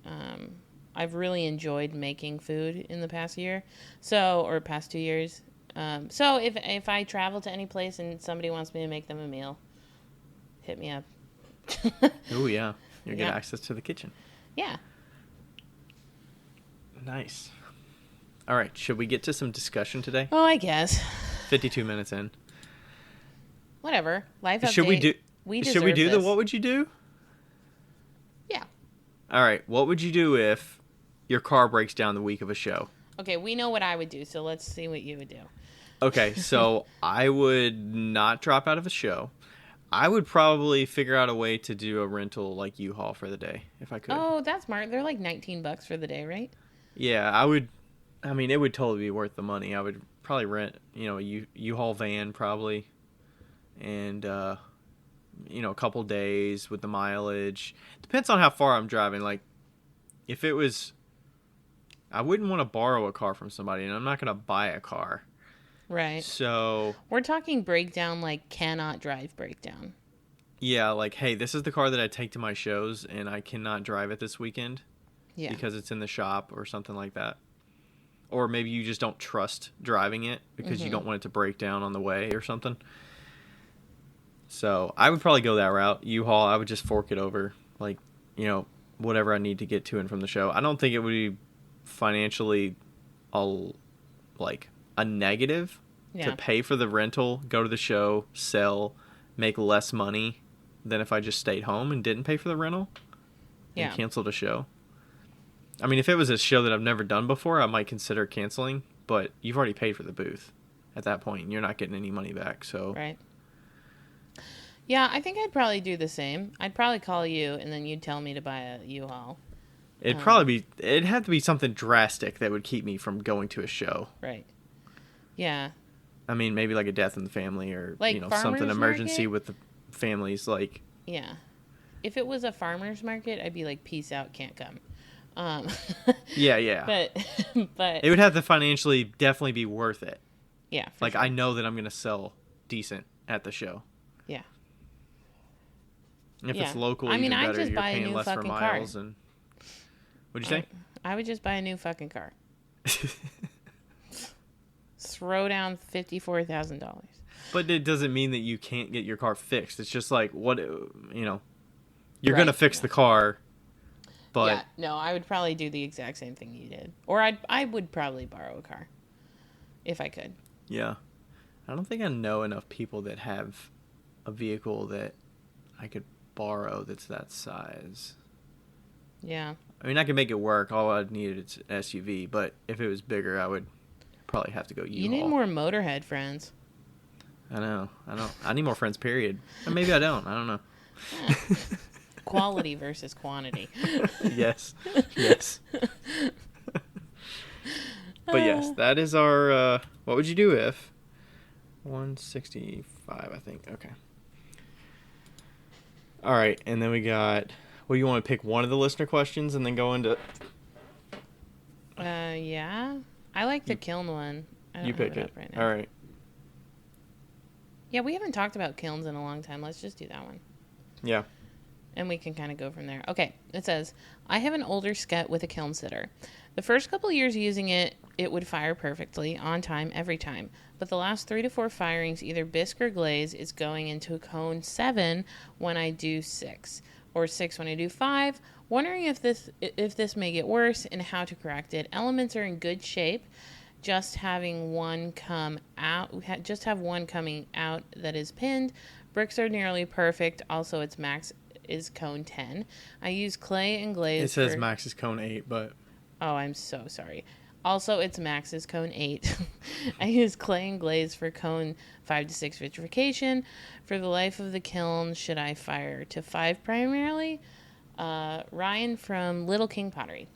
I've really enjoyed making food in the past year. Or past 2 years. So if I travel to any place and somebody wants me to make them a meal, hit me up. Oh, yeah. You get access to the kitchen. Yeah. Nice. All right. Should we get to some discussion today? Oh, I guess. 52 minutes in. Whatever. Life update. Should we do the what would you do? Yeah. All right. What would you do if your car breaks down the week of a show? Okay, we know what I would do, so let's see what you would do. Okay, so I would not drop out of a show. I would probably figure out a way to do a rental like U-Haul for the day if I could. Oh, that's smart. They're like $19 for the day, right? Yeah, I would. I mean, it would totally be worth the money. I would probably rent, a U-Haul van probably. And, a couple days with the mileage. Depends on how far I'm driving. Like, if it was... I wouldn't want to borrow a car from somebody, and I'm not going to buy a car. Right. So... We're talking breakdown, like, cannot drive breakdown. Yeah, like, hey, this is the car that I take to my shows, and I cannot drive it this weekend. Yeah. Because it's in the shop or something like that. Or maybe you just don't trust driving it because you don't want it to break down on the way or something. So I would probably go that route. U-Haul, I would just fork it over, like, whatever I need to get to and from the show. I don't think it would be financially a negative to pay for the rental, go to the show, sell, make less money than if I just stayed home and didn't pay for the rental and canceled a show. I mean, if it was a show that I've never done before, I might consider canceling, but you've already paid for the booth at that point, and you're not getting any money back, so... Right. Yeah, I think I'd probably do the same. I'd probably call you, and then you'd tell me to buy a U-Haul. It'd have to be something drastic that would keep me from going to a show. Right. Yeah. I mean, maybe like a death in the family or, like something emergency with the families, like... Yeah. If it was a farmer's market, I'd be like, peace out, can't come. Yeah. But... It would have to financially definitely be worth it. Yeah, like, sure. I know that I'm going to sell decent at the show. Yeah. If it's local, even better. I'd just You're buy a paying new less fucking for miles. car. And what'd you say? I would just buy a new fucking car. Throw down $54,000. But it doesn't mean that you can't get your car fixed. It's just like, what, you're Right, going to fix the car, but... Yeah, no, I would probably do the exact same thing you did. Or I would probably borrow a car if I could. Yeah. I don't think I know enough people that have a vehicle that I could borrow that's that size. Yeah. I mean, I could make it work. All I'd need is an SUV, but if it was bigger, I would probably have to go U-Haul. You need more motorhead friends. I know. I need more friends, period. Or maybe I don't. I don't know. Yeah. Quality versus quantity. Yes. But yes, that is our, what would you do if? 165, I think. Okay. All right, and then we got, what do you want to pick one of the listener questions and then go into... Yeah. I like the kiln one. I don't You have pick it it. up right now. All right. Yeah, we haven't talked about kilns in a long time. Let's just do that one. Yeah. And we can kind of go from there. Okay, it says, I have an older Skutt with a kiln sitter. The first couple of years using it, it would fire perfectly, on time, every time. But the last 3 to 4 firings, either bisque or glaze, is going into cone 7 when I do 6, or 6 when I do 5. Wondering if this may get worse and how to correct it. Elements are in good shape. Just having one come out, just have one coming out that is pinned. Bricks are nearly perfect. Also, its max is cone 10. I use clay and glaze. It says max is cone 8, but... Oh, I'm so sorry. Also, its max is cone 8. I use clay and glaze for cone 5 to 6 vitrification. For the life of the kiln, should I fire to 5 primarily? Ryan from Little King Pottery.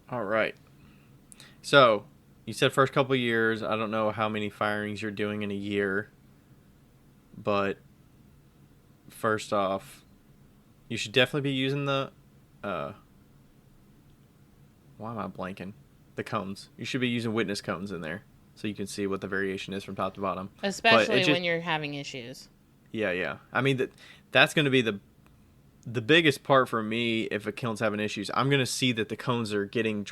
All right. So, you said first couple of years. I don't know how many firings you're doing in a year. But, first off, you should definitely be using the... why am I blanking? The cones. You should be using witness cones in there. So you can see what the variation is from top to bottom. Especially when you're having issues. Yeah. I mean, that's going to be the biggest part for me if a kiln's having issues. I'm going to see that the cones are getting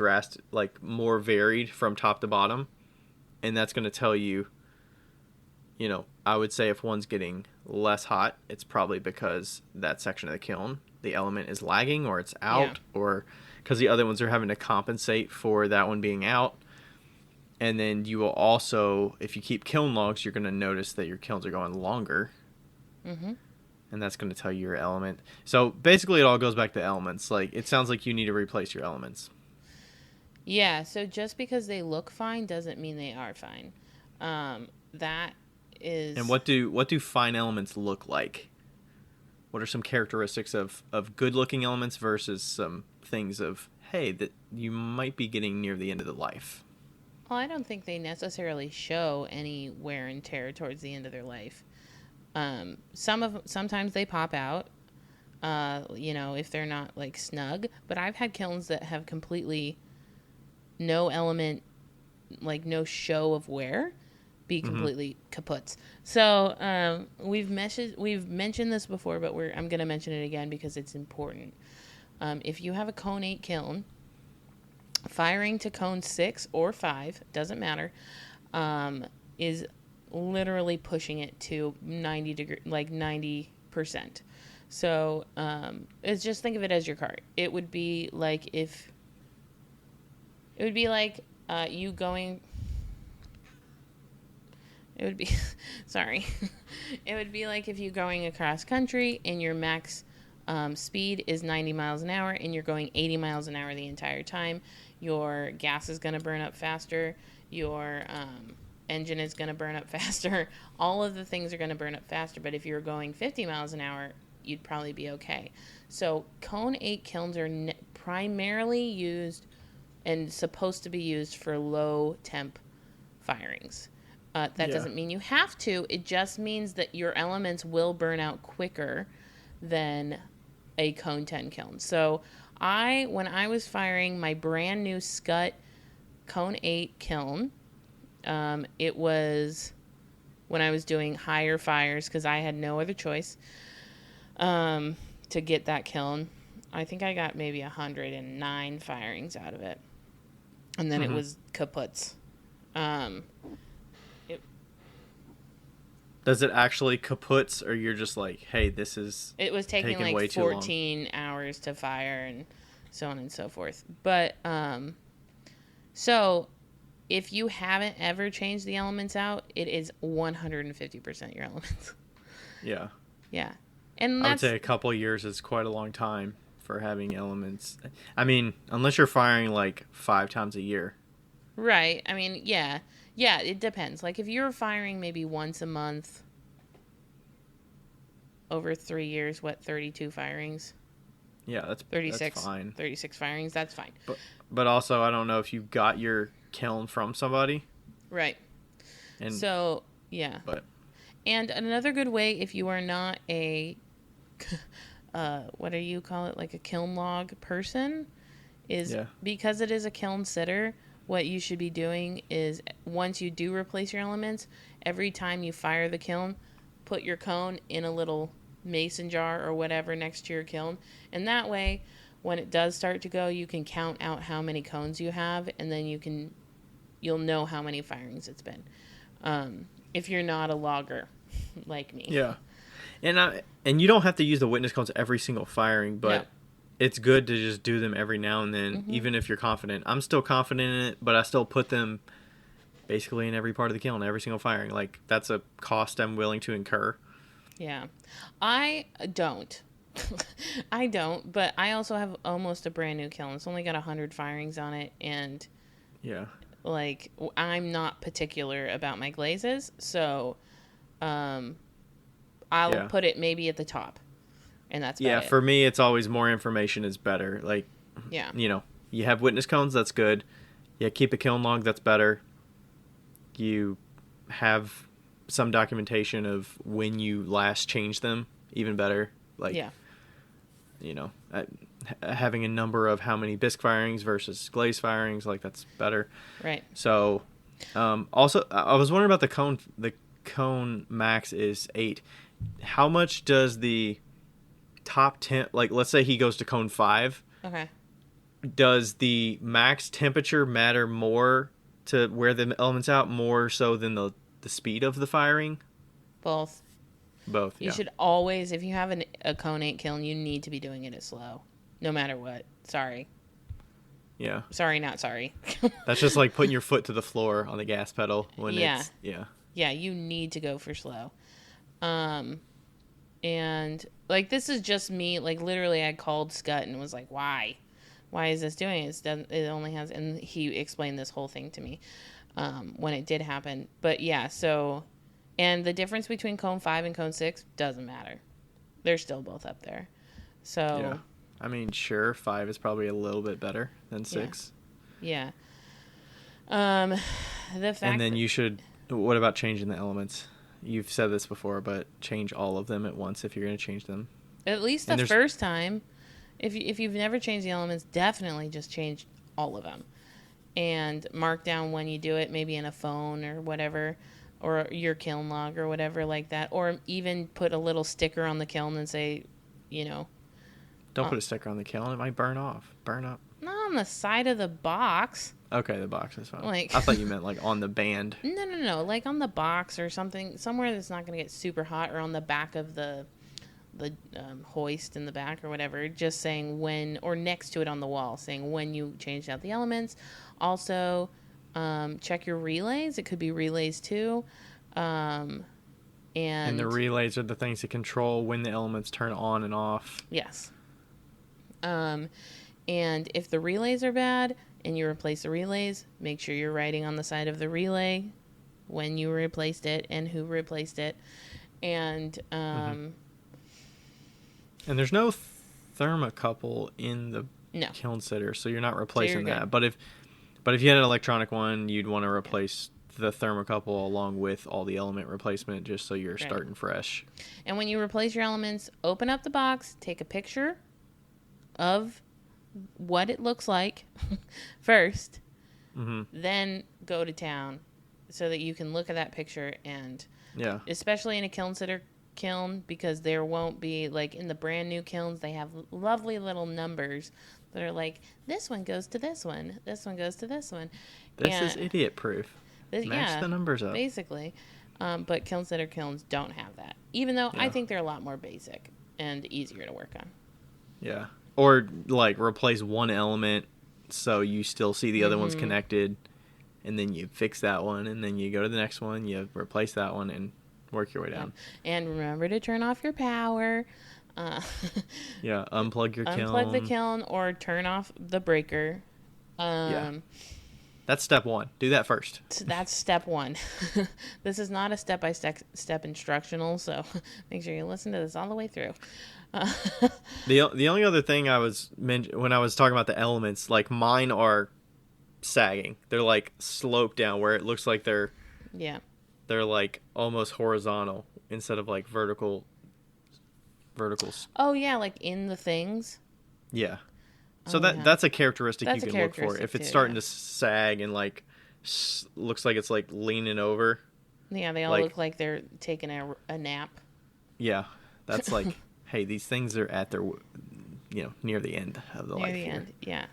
more varied from top to bottom. And that's going to tell you, I would say if one's getting less hot, it's probably because that section of the kiln, the element is lagging or it's out, or because the other ones are having to compensate for that one being out. And then you will also, if you keep kiln logs, you're going to notice that your kilns are going longer. Mm-hmm. And that's going to tell you your element. So basically it all goes back to elements. Like, it sounds like you need to replace your elements. Yeah, so just because they look fine doesn't mean they are fine. That is... And what do fine elements look like? What are some characteristics of good-looking elements versus some things of, hey, that you might be getting near the end of the life? Well, I don't think they necessarily show any wear and tear towards the end of their life. Sometimes they pop out, if they're not like snug. But I've had kilns that have completely no element, like no show of wear, be completely kaputs. So we've mentioned this before, but I'm going to mention it again because it's important. If you have a cone 8 kiln, firing to cone 6 or 5, doesn't matter, is literally pushing it to 90%. So it's just think of it as your car. It would be like you going. It would be sorry. It would be like if you're going across country and your max speed is 90 miles an hour and you're going 80 miles an hour the entire time. Your gas is going to burn up faster. Your engine is going to burn up faster. All of the things are going to burn up faster. But if you're going 50 miles an hour, you'd probably be okay. So cone 8 kilns are primarily used and supposed to be used for low temp firings. That doesn't mean you have to. It just means that your elements will burn out quicker than a cone 10 kiln. So when I was firing my brand new Skutt cone 8 kiln, it was when I was doing higher fires because I had no other choice to get that kiln. I think I got maybe 109 firings out of it. And then it was kaputs. Does it actually kaputs, or you're just like, hey, this is It was taking taking way like too long? 14 hours to fire and so on and so forth. But so if you haven't ever changed the elements out, it is 150% your elements. Yeah. Yeah. And I would that's say a couple years is quite a long time for having elements. I mean, unless you're firing like 5 times a year. right. I mean, yeah. Yeah, it depends. Like if you're firing maybe once a month over 3 years, what, 32 firings? Yeah, that's 36 fine. 36 firings, that's fine. But also, I don't know if you got your kiln from somebody. Right. And So, yeah. but And another good way, if you are not a, what do you call it, like a kiln log person, is because it is a kiln sitter, what you should be doing is once you do replace your elements, every time you fire the kiln, put your cone in a little mason jar or whatever next to your kiln. And that way, when it does start to go, you can count out how many cones you have, and then you'll know how many firings it's been. If you're not a logger like me. yeah, and you don't have to use the witness cones every single firing, but it's good to just do them every now and then, even if you're confident. I'm still confident in it, but I still put them basically in every part of the kiln, every single firing. Like, that's a cost I'm willing to incur. Yeah. I don't. I don't, but I also have almost a brand new kiln. It's only got 100 firings on it, and Yeah. like I'm not particular about my glazes, so I'll put it maybe at the top, and that's about it. For me, it's always more information is better. Like, you have witness cones, that's good. Yeah, keep a kiln log, that's better. You have some documentation of when you last changed them, even better. Like, having a number of how many bisque firings versus glaze firings, like, that's better. Right. So, also, I was wondering about the cone. The cone max is 8. How much does the top 10, like, let's say he goes to cone 5. Okay. Does the max temperature matter more to wear the elements out more so than the speed of the firing? Both. You should always, if you have a cone 8 kiln, you need to be doing it as slow, no matter what. Sorry. Yeah. Sorry, not sorry. That's just like putting your foot to the floor on the gas pedal when it's... Yeah, you need to go for slow. And, like, this is just me. Like, literally, I called Skutt and was like, why? Why is this doing it? It only has... And he explained this whole thing to me when it did happen. But, yeah, so... And the difference between cone 5 and cone 6 doesn't matter. They're still both up there. So... Yeah. I mean, sure, 5 is probably a little bit better than 6. Yeah. The fact... And then you should... What about changing the elements? You've said this before, but change all of them at once if you're going to change them. At least the first time. If you've never changed the elements, definitely just change all of them. And mark down when you do it, maybe in a phone or whatever, or your kiln log or whatever like that. Or even put a little sticker on the kiln and say, Don't put a sticker on the kiln. It might burn up. Not on the side of the box. Okay, the box is fine. Like, I thought you meant like on the band. No. Like on the box or something, somewhere that's not going to get super hot, or on the back of the hoist in the back or whatever, just saying when, or next to it on the wall, saying when you changed out the elements. Also, check your relays. It could be relays too. And the relays are the things that control when the elements turn on and off. Yes. And if the relays are bad and you replace the relays, make sure you're writing on the side of the relay when you replaced it and who replaced it. And and there's no thermocouple in the kiln sitter, so you're not replacing that. But if you had an electronic one, you'd want to replace the thermocouple along with all the element replacement, just so you're starting fresh. And when you replace your elements, open up the box, take a picture of what it looks like first, then go to town so that you can look at that picture. And especially in a kiln sitter kiln, because there won't be, like in the brand new kilns, they have lovely little numbers that are like, this one goes to this one, this one goes to this one. This is idiot proof. Match the numbers up. Basically. But kiln sitter kilns don't have that, even though I Yeah. think they're a lot more basic and easier to work on. Yeah. Or like replace one element so you still see the other one's Mm-hmm. connected, and then you fix that one, and then you go to the next one, you replace that one, and work your way Yep. down. And remember to turn off your power. Uh, Yeah. Unplug your unplug the kiln. kiln or turn off the breaker. Yeah. That's step one. Do that first. So that's step one. This is not a step instructional, so make sure you listen to this all the way through. The only other thing I was when I was talking about the elements, like mine are sagging. They're like sloped down where it looks like Yeah. they're like almost horizontal instead of like verticals. Oh yeah, like in the things. Yeah. So Oh, yeah. that's a characteristic That's you a can look for. characteristic If it's too, starting yeah. to sag and like looks like it's like leaning over, Yeah, they all like look like they're taking a nap. yeah, that's like hey, these things are at their near the end of the Near life the here. end, yeah.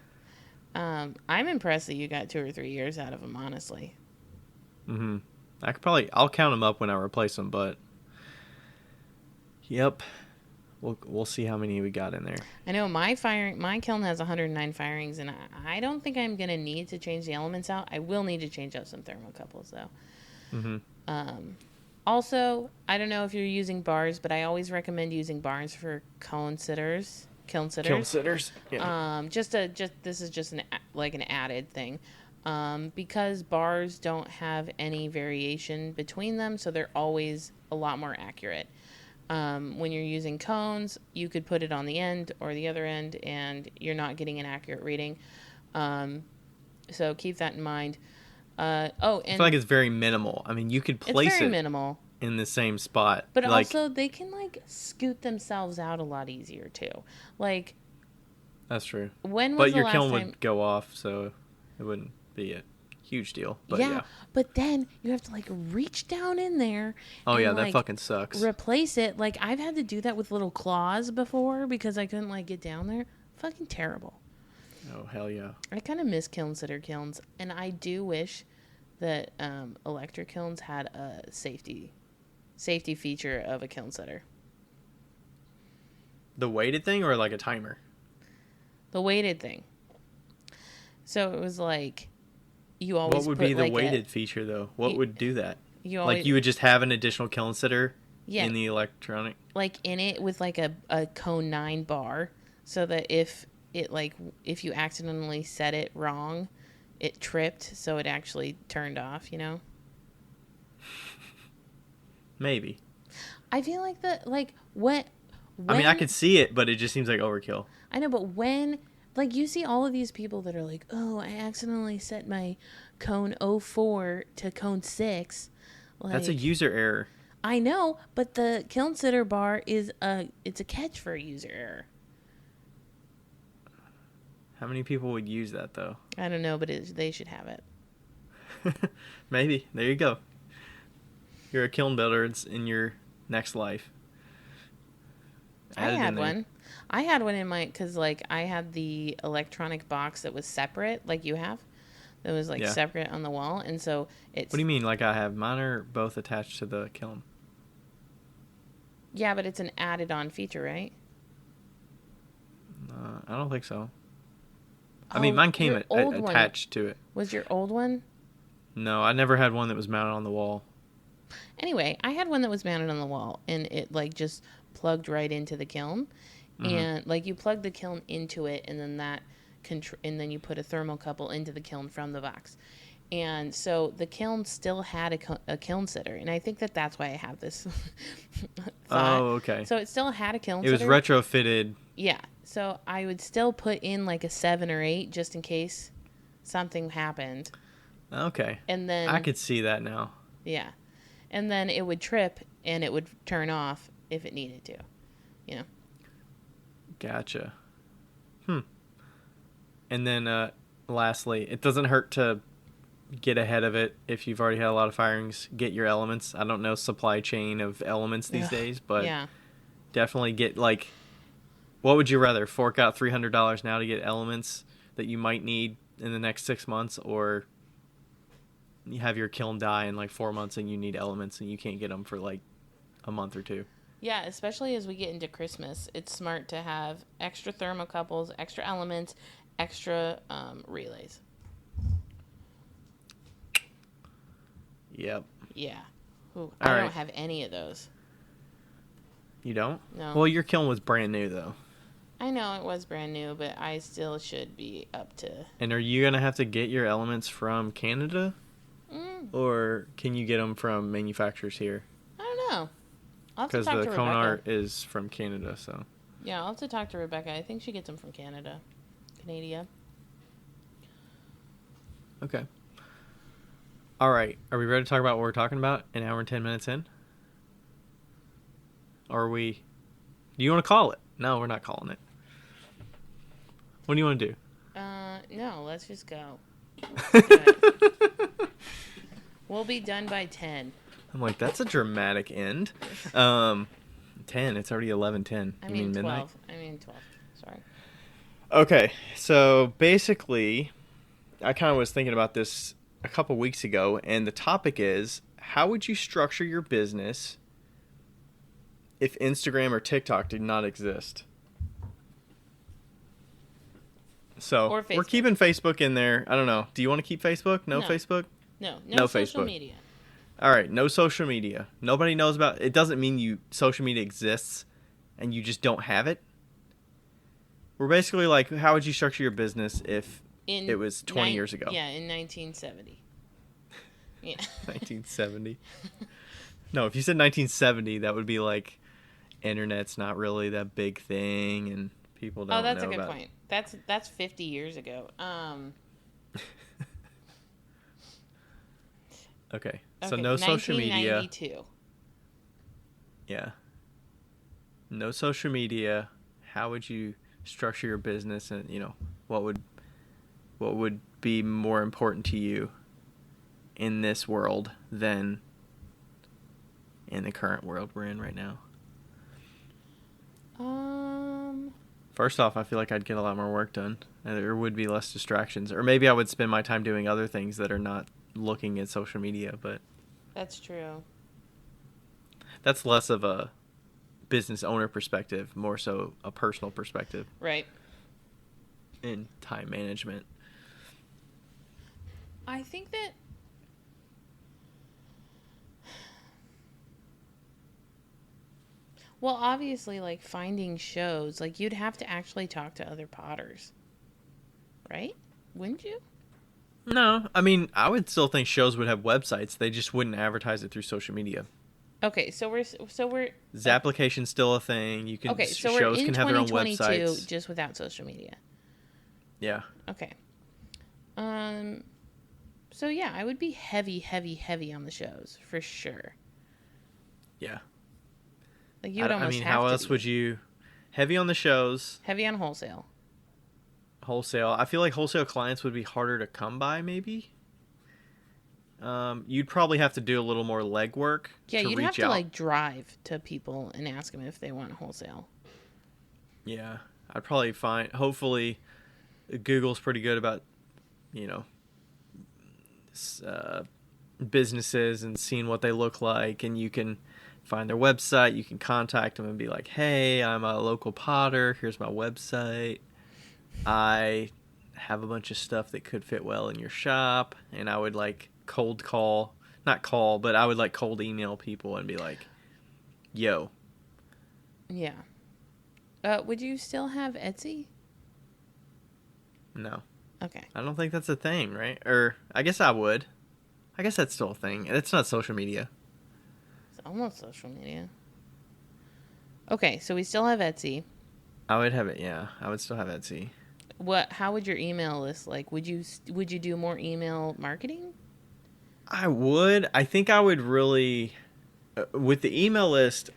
I'm impressed that you got 2 or 3 years out of them, honestly. Mhm. I'll count them up when I replace them, but yep. We'll see how many we got in there. I know my kiln has 109 firings, and I don't think I'm gonna need to change the elements out. I will need to change out some thermocouples though. Mhm. Also, I don't know if you're using bars, but I always recommend using bars for kiln sitters. Kiln sitters. Yeah. This is just an added thing, because bars don't have any variation between them, so they're always a lot more accurate. When you're using cones, you could put it on the end or the other end, and you're not getting an accurate reading. So keep that in mind. I feel like it's very minimal. I mean, you could it's place very it minimal. in the same spot, But like, also, they can like scoot themselves out a lot easier too. Like, that's true. when was But the your last kiln time? would go off, so it wouldn't be a huge deal. But yeah. But then you have to like reach down in there. Oh and, yeah, that like, fucking sucks. replace it. Like, I've had to do that with little claws before because I couldn't like get down there. Fucking terrible. Oh hell yeah. I kind of miss kiln sitter kilns, and I do wish that electric kilns had a safety feature of a kiln sitter. The weighted thing or like a timer? The weighted thing. So it was like you always What would put be the like weighted feature though? What would do that? you always, Like you would just have an additional kiln sitter Yeah. in the electronic? like in it with like a cone 9 bar, so that if you accidentally set it wrong, it tripped, so it actually turned off, Maybe. I feel like when I mean, I could see it, but it just seems like overkill. I know, but when like you see all of these people that are like, oh, I accidentally set my cone 04 to cone 6. Like, That's a user error. I know, but the kiln sitter bar it's a catch for a user error. How many people would use that though? I don't know, but they should have it. Maybe. There you go. You're a kiln builder. It's in your next life. I had one. I had one in my, because like I had the electronic box that was separate, like you have. That was like separate on the wall, and so it's. What do you mean? Like I have mine are both attached to the kiln. Yeah, but it's an added-on feature, right? I don't think so. I mean, mine came attached to it. Was your old one? No, I never had one that was mounted on the wall. Anyway, I had one that was mounted on the wall, and it like just plugged right into the kiln, and like you plug the kiln into it, and then and then you put a thermocouple into the kiln from the box, and so the kiln still had a kiln sitter, and I think that's why I have this. thought. Oh, okay. So it still had a kiln sitter. It was retrofitted. Yeah, so I would still put in like a 7 or 8 just in case something happened. Okay. And then I could see that now. Yeah. And then it would trip and it would turn off if it needed to. Gotcha. And then lastly, it doesn't hurt to get ahead of it if you've already had a lot of firings. Get your elements. I don't know supply chain of elements these days, but definitely get like, what would you rather? Fork out $300 now to get elements that you might need in the next 6 months, or you have your kiln die in like 4 months and you need elements and you can't get them for like a month or two. Yeah, especially as we get into Christmas, it's smart to have extra thermocouples, extra elements, extra relays. Yep. Yeah. Ooh, I don't have any of those. You don't? No. Well, your kiln was brand new, though. I know it was brand new, but I still should be up to... And are you going to have to get your elements from Canada? Or can you get them from manufacturers here? I don't know. I'll have to because talk the to cone Rebecca. art is from Canada, so. Yeah, I'll have to talk to Rebecca. I think she gets them from Canada. Canada. Okay. All right. Are we ready to talk about what we're talking about an hour and 10 minutes in? Or are we... Do you want to call it? No, we're not calling it. What do you want to do? No, let's just go. Let's do it. We'll be done by 10. I'm like, that's a dramatic end. 10. It's already 11:10. I You mean 12. midnight? I mean 12. Sorry. Okay, so basically, I kind of was thinking about this a couple weeks ago, and the topic is, how would you structure your business if Instagram or TikTok did not exist? So, Or we're Facebook. keeping Facebook in there. I don't know. Do you want to keep Facebook? No, No. Facebook? No social Facebook. media. All right, no social media. Nobody knows about it. Doesn't mean social media exists and you just don't have it. We're basically like, how would you structure your business if it was 20 years ago? Yeah, in 1970. Yeah. 1970. No, if you said 1970, that would be like, internet's not really that big thing and people don't know about it. Oh, that's a good point. That's 50 years ago. Okay. So no social media. 1992. Yeah. No social media. How would you structure your business, and what would be more important to you in this world than in the current world we're in right now? First off, I feel like I'd get a lot more work done. And there would be less distractions. Or maybe I would spend my time doing other things that are not looking at social media, but That's true. that's less of a business owner perspective, more so a personal perspective. Right. In time management. I think that well, obviously, like finding shows, like you'd have to actually talk to other potters, right? Wouldn't you? No, I mean, I would still think shows would have websites. They just wouldn't advertise it through social media. Okay, so we're Zapplication's still a thing. You can so we're shows in can have their own 2022 websites. just without social media. Yeah. Okay. So yeah, I would be heavy on the shows for sure. Yeah. Like you would almost have to. How else would you? Heavy on the shows. Heavy on wholesale. Wholesale. I feel like wholesale clients would be harder to come by, maybe. You'd probably have to do a little more legwork. Yeah, to you'd reach have to out. like drive to people and ask them if they want wholesale. Yeah, I'd probably find. Hopefully, Google's pretty good about, businesses and seeing what they look like, and you can find their website. You can contact them and be like, "Hey, I'm a local potter. Here's my website. I have a bunch of stuff that could fit well in your shop," and I would like cold call, not call, but I would like cold email people and be like, "Yo." Yeah. Would you still have Etsy? No. Okay. I don't think that's a thing, right? Or I guess I would. I guess that's still a thing. It's not social media. It's almost social media. Okay, so we still have Etsy. I would have it, yeah. I would still have Etsy. How would your email list like? Would you do more email marketing? I would. I think I would really with the email list,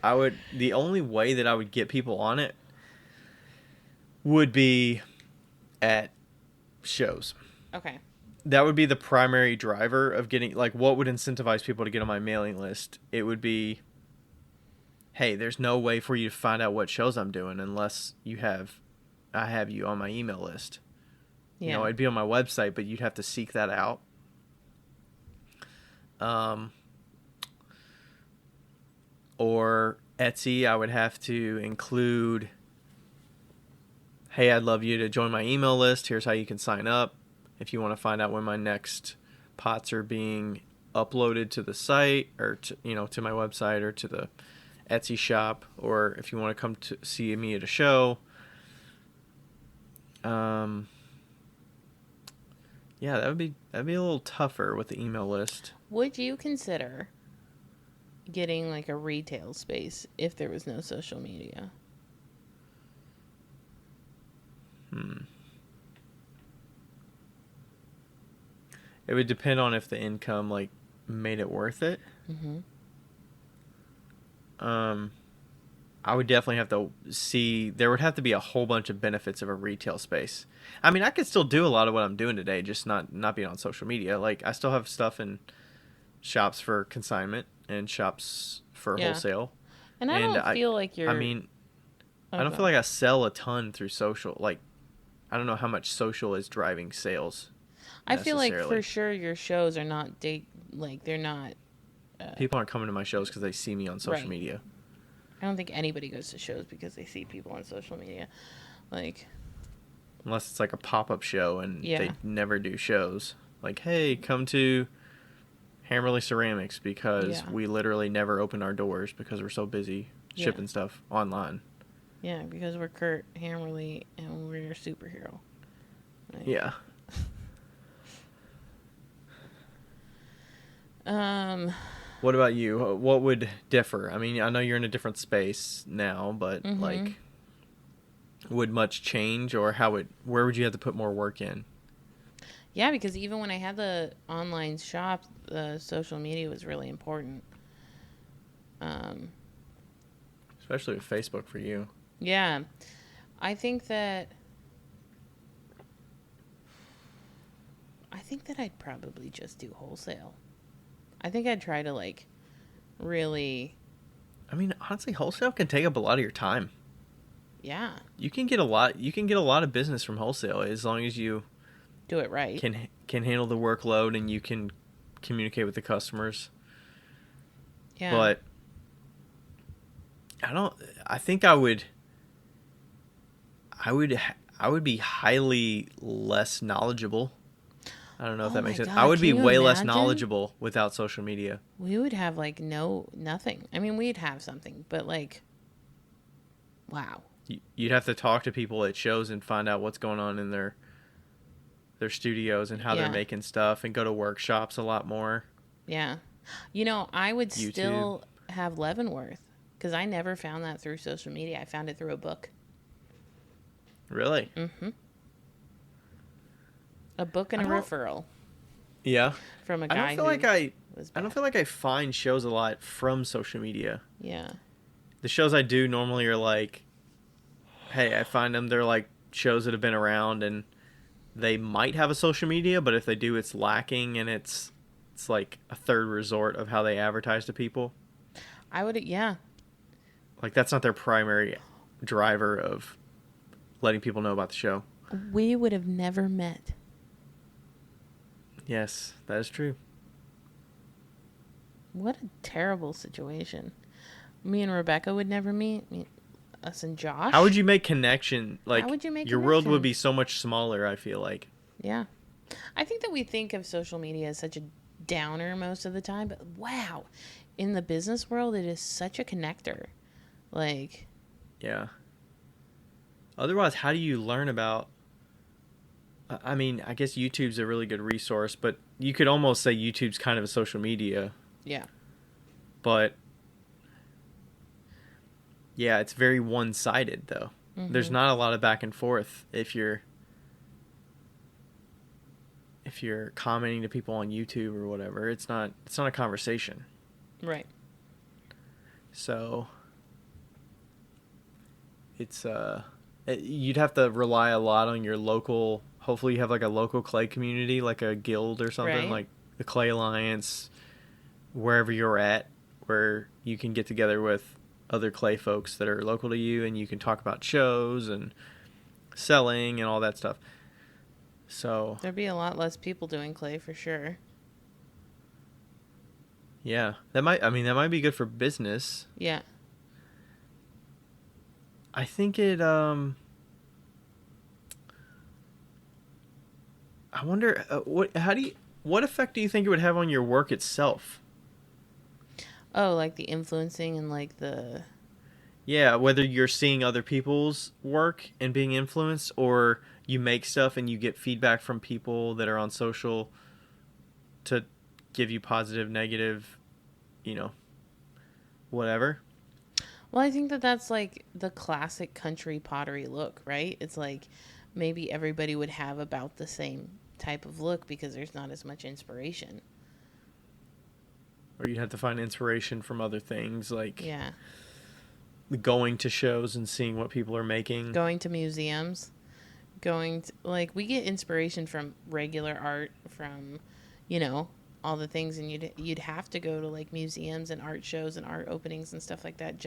the only way that I would get people on it would be at shows. Okay. That would be the primary driver of getting, like, what would incentivize people to get on my mailing list. It would be, hey, there's no way for you to find out what shows I'm doing unless I have you on my email list. Yeah. It'd be on my website, but you'd have to seek that out. Um, or Etsy, I would have to include, hey, I'd love you to join my email list. Here's how you can sign up. If you want to find out when my next pots are being uploaded to the site, or to, to my website, or to the Etsy shop, or if you want to come to see me at a show. Yeah, that'd be a little tougher with the email list. Would you consider getting like a retail space if there was no social media? It would depend on if the income like made it worth it. Mm-hmm. I would definitely have to see. There would have to be a whole bunch of benefits of a retail space. I mean, I could still do a lot of what I'm doing today, just not being on social media. Like, I still have stuff in shops for consignment and shops for wholesale. And I don't feel like you're. I mean, I don't feel like I sell a ton through social. Like, I don't know how much social is driving sales. I feel like for sure your shows are not they're not. People aren't coming to my shows because they see me on social media. I don't think anybody goes to shows because they see people on social media, like. Unless it's like a pop-up show and they never do shows. Like, hey, come to Hammerly Ceramics because we literally never open our doors because we're so busy shipping stuff online. Yeah, because we're Kurt Hammerly and we're your superhero. Like, yeah. What about you? What would differ? I mean, I know you're in a different space now, but like, would much change, or where would you have to put more work in? Yeah, because even when I had the online shop, social media was really important. Especially with Facebook for you. Yeah. I think that I'd probably just do wholesale. I think I'd try to like really. I mean, honestly, wholesale can take up a lot of your time. Yeah. You can get a lot of business from wholesale as long as you do it right. Can handle the workload and you can communicate with the customers. Yeah. But I think I would be highly less knowledgeable. I don't know if that makes sense. God, I would be way less knowledgeable without social media. We would have like nothing. I mean, we'd have something, but like, wow. You'd have to talk to people at shows and find out what's going on in their studios and how they're making stuff, and go to workshops a lot more. Yeah. I would still have Leavenworth because I never found that through social media. I found it through a book. Really? Mm-hmm. A book and a referral. Yeah. From a guy I don't feel like I find shows a lot from social media. Yeah. The shows I do normally are like, hey, I find them, they're like shows that have been around and they might have a social media, but if they do, it's lacking, and it's like a third resort of how they advertise to people. Yeah. Like, that's not their primary driver of letting people know about the show. We would have never met. Yes, that is true. What a terrible situation. Me and Rebecca would never meet. Us and Josh. How would you make connection? Like, how would you make your connection? world would be so much smaller, I feel like. Yeah. I think that we think of social media as such a downer most of the time, but wow. In the business world, it is such a connector. Like. Yeah. Otherwise, how do you learn about... I mean, I guess YouTube's a really good resource, but you could almost say YouTube's kind of a social media. Yeah. But yeah, it's very one-sided though. Mm-hmm. There's not a lot of back and forth if you're commenting to people on YouTube or whatever. It's not a conversation. Right. So it's you'd have to rely a lot on your local. Hopefully you have like a local clay community, like a guild or something, right. Like the Clay Alliance, wherever you're at, where you can get together with other clay folks that are local to you, and you can talk about shows and selling and all that stuff. So there'd be a lot less people doing clay for sure. Yeah, that might be good for business. Yeah. I think it I wonder what effect do you think it would have on your work itself? Oh, like the influencing and like Yeah, whether you're seeing other people's work and being influenced, or you make stuff and you get feedback from people that are on social to give you positive, negative, you know, whatever. Well, I think that that's like the classic country pottery look, right? It's like maybe everybody would have about the same type of look because there's not as much inspiration. Or you'd have to find inspiration from other things like Yeah. going to shows and seeing what people are making. Going to museums, like we get inspiration from regular art from, you know, all the things, and you'd have to go to like museums and art shows and art openings and stuff like that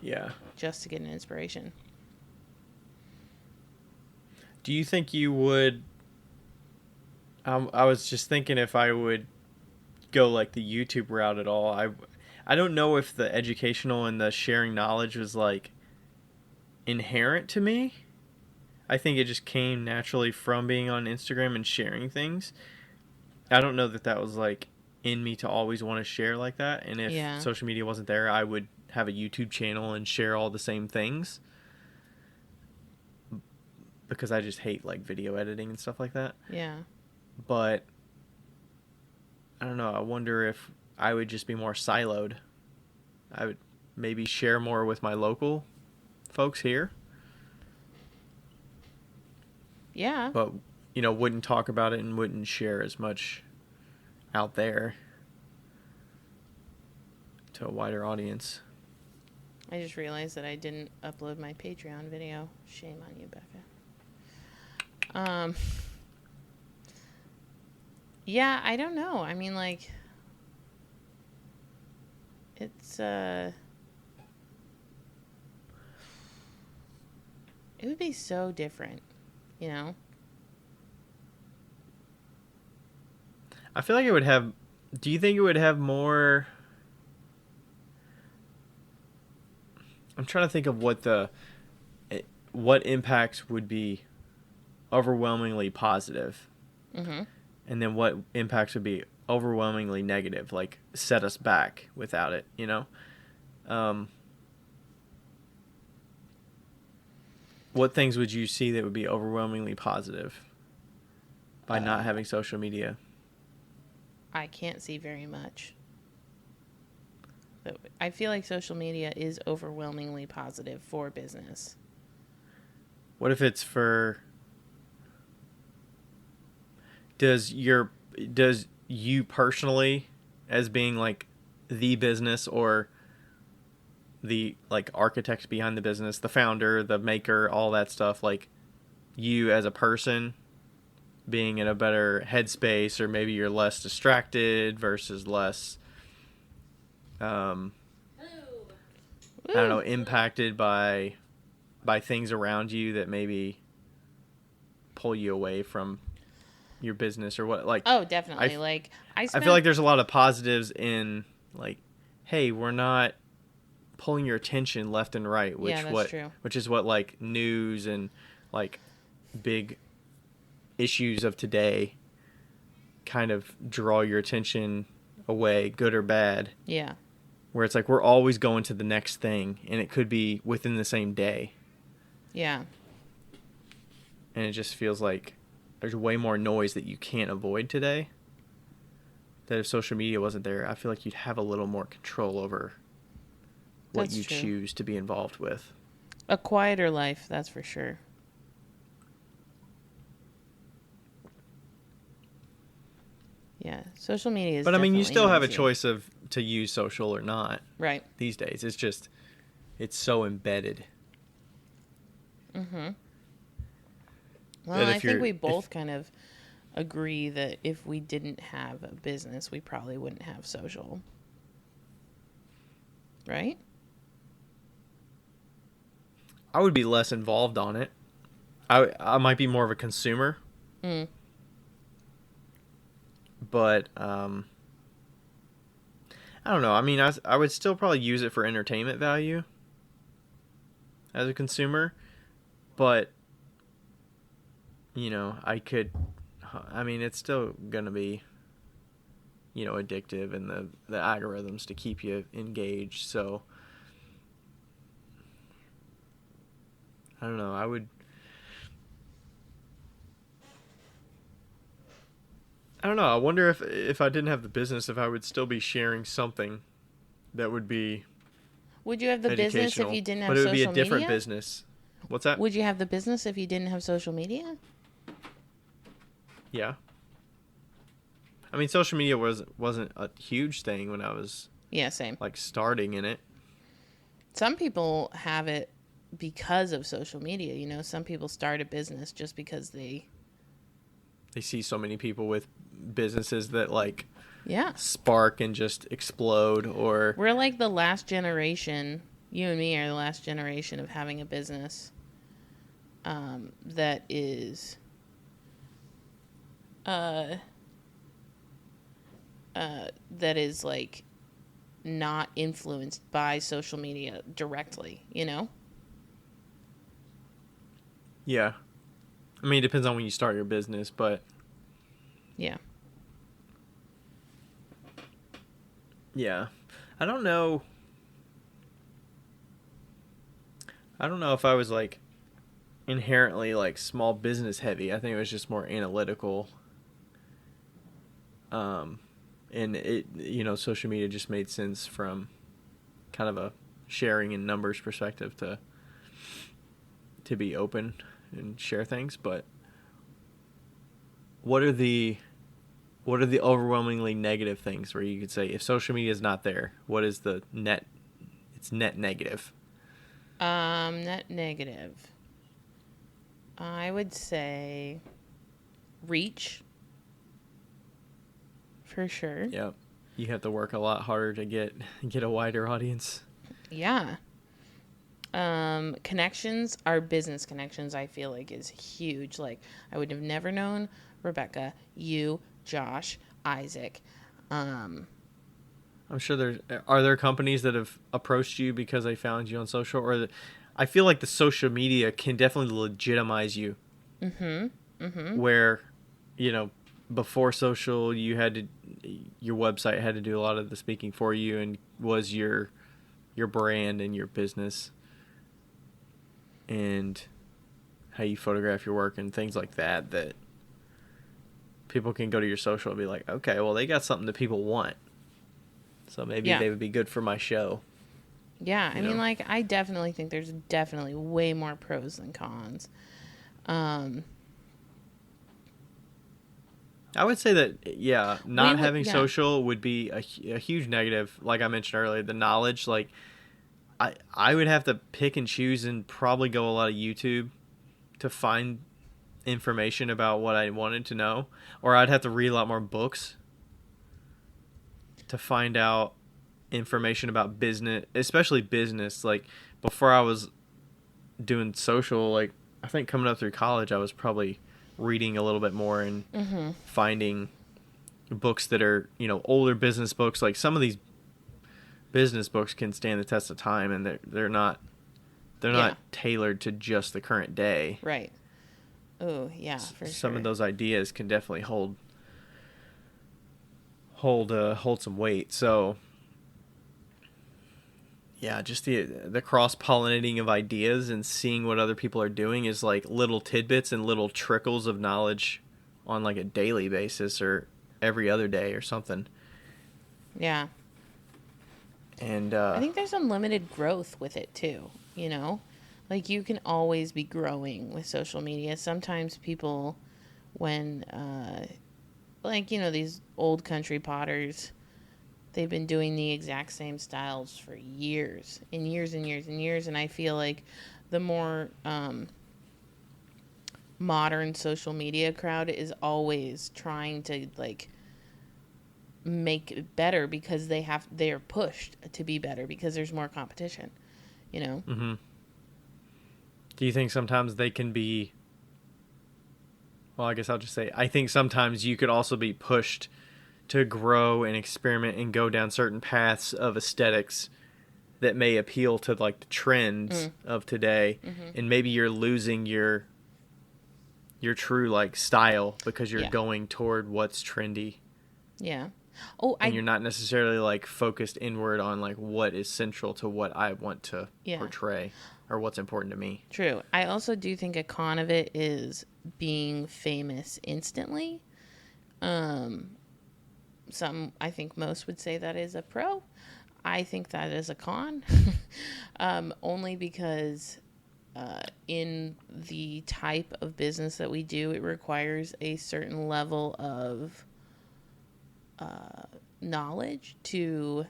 Yeah. just to get an inspiration. Do you think you would I was just thinking if I would go like the YouTube route at all. I don't know if the educational and the sharing knowledge was like inherent to me. I think it just came naturally from being on Instagram and sharing things. I don't know that that was like in me to always want to share like that. And if Yeah. social media wasn't there, I would have a YouTube channel and share all the same things. Because I just hate like video editing and stuff like that. Yeah. But I don't know. I wonder if I would just be more siloed. I would maybe share more with my local folks here. Yeah. But, wouldn't talk about it and wouldn't share as much out there to a wider audience. I just realized that I didn't upload my Patreon video. Shame on you, Becca. Yeah, I don't know. I mean, like, it's, it would be so different, you know? I feel like it would have... Do you think it would have more... I'm trying to think of what impacts would be overwhelmingly positive. Mm-hmm. And then what impacts would be overwhelmingly negative, like set us back without it, What things would you see that would be overwhelmingly positive by not having social media? I can't see very much. But I feel like social media is overwhelmingly positive for business. What if it's for... Does you personally, as being like the business or the like architect behind the business, the founder, the maker, all that stuff, like you as a person being in a better headspace, or maybe you're less distracted versus less I don't know, impacted by things around you that maybe pull you away from your business, or what? Like, oh, definitely. I feel like there's a lot of positives in like, hey, we're not pulling your attention left and right, which is what like news and like big issues of today kind of draw your attention away, good or bad. Yeah. Where it's like we're always going to the next thing, and it could be within the same day. Yeah. And it just feels like there's way more noise that you can't avoid today. That if social media wasn't there, I feel like you'd have a little more control over what you choose to be involved with. A quieter life, that's for sure. Yeah, social media is... But I mean, you still have a noisy. choice of to use social or not. Right. These days, it's so embedded. Mm-hmm. Well, I think we both kind of agree that if we didn't have a business, we probably wouldn't have social. Right? I would be less involved on it. I might be more of a consumer. Mm. But I don't know. I mean, I would still probably use it for entertainment value as a consumer, but I could. I mean, it's still gonna be addictive, and the algorithms to keep you engaged. So I don't know. I don't know. I wonder if I didn't have the business, if I would still be sharing something that would be Would you have the business if educational, you didn't have but it would be a social different media? business. What's that? Would you have the business if you didn't have social media? Yeah. I mean, social media wasn't a huge thing when I was Yeah, same. like starting in it. Some people have it because of social media. You know, some people start a business just because they see so many people with businesses that like yeah. spark and just explode, or We're like the last generation. You and me are the last generation of having a business that is like not influenced by social media directly, you know? yeah. I mean, it depends on when you start your business, but Yeah. yeah. I don't know. I don't know if I was like inherently like small business heavy. I think it was just more analytical. And it, social media just made sense from kind of a sharing and numbers perspective to be open and share things. But what are the overwhelmingly negative things where you could say if social media is not there, what is the net? It's net negative. Net negative. I would say reach. For sure. Yep. You have to work a lot harder to get a wider audience. Yeah. Connections, our business connections, I feel like is huge. Like I would have never known Rebecca, you, Josh, Isaac. I'm sure are there companies that have approached you because they found you on social, or I feel like the social media can definitely legitimize you. Where, before social, your website had to do a lot of the speaking for you and was your brand and your business and how you photograph your work and things like that people can go to your social and be like, okay, well, they got something that people want. So maybe they would be good for my show. Yeah, I mean, like, I definitely think there's definitely way more pros than cons. I would say that, not having social would be a huge negative. Like I mentioned earlier, the knowledge, like, I would have to pick and choose and probably go a lot of YouTube to find information about what I wanted to know. Or I'd have to read a lot more books to find out information about business, especially business. Like, before I was doing social, like, I think coming up through college, I was probably reading a little bit more and finding books that are, older business books. Like, some of these business books can stand the test of time, and they're not tailored to just the current day. Right. Oh, yeah, for sure. Some of those ideas can definitely hold some weight. So yeah, just the cross-pollinating of ideas and seeing what other people are doing is like little tidbits and little trickles of knowledge on like a daily basis or every other day or something. Yeah. And I think there's unlimited growth with it too, Like, you can always be growing with social media. Sometimes people, when, these old country potters, they've been doing the exact same styles for years and years and years and years. And I feel like the more modern social media crowd is always trying to, like, make it better because they're pushed to be better because there's more competition, Mm-hmm. Do you think sometimes they can be... Well, I guess I'll just say, I think sometimes you could also be pushed to grow and experiment and go down certain paths of aesthetics that may appeal to like the trends of today, and maybe you're losing your true like style because you're going toward what's trendy. Yeah. And you're not necessarily like focused inward on like what is central to what I want to portray or what's important to me. True. I also do think a con of it is being famous instantly. I think most would say that is a pro. I think that is a con. Only because in the type of business that we do, it requires a certain level of knowledge to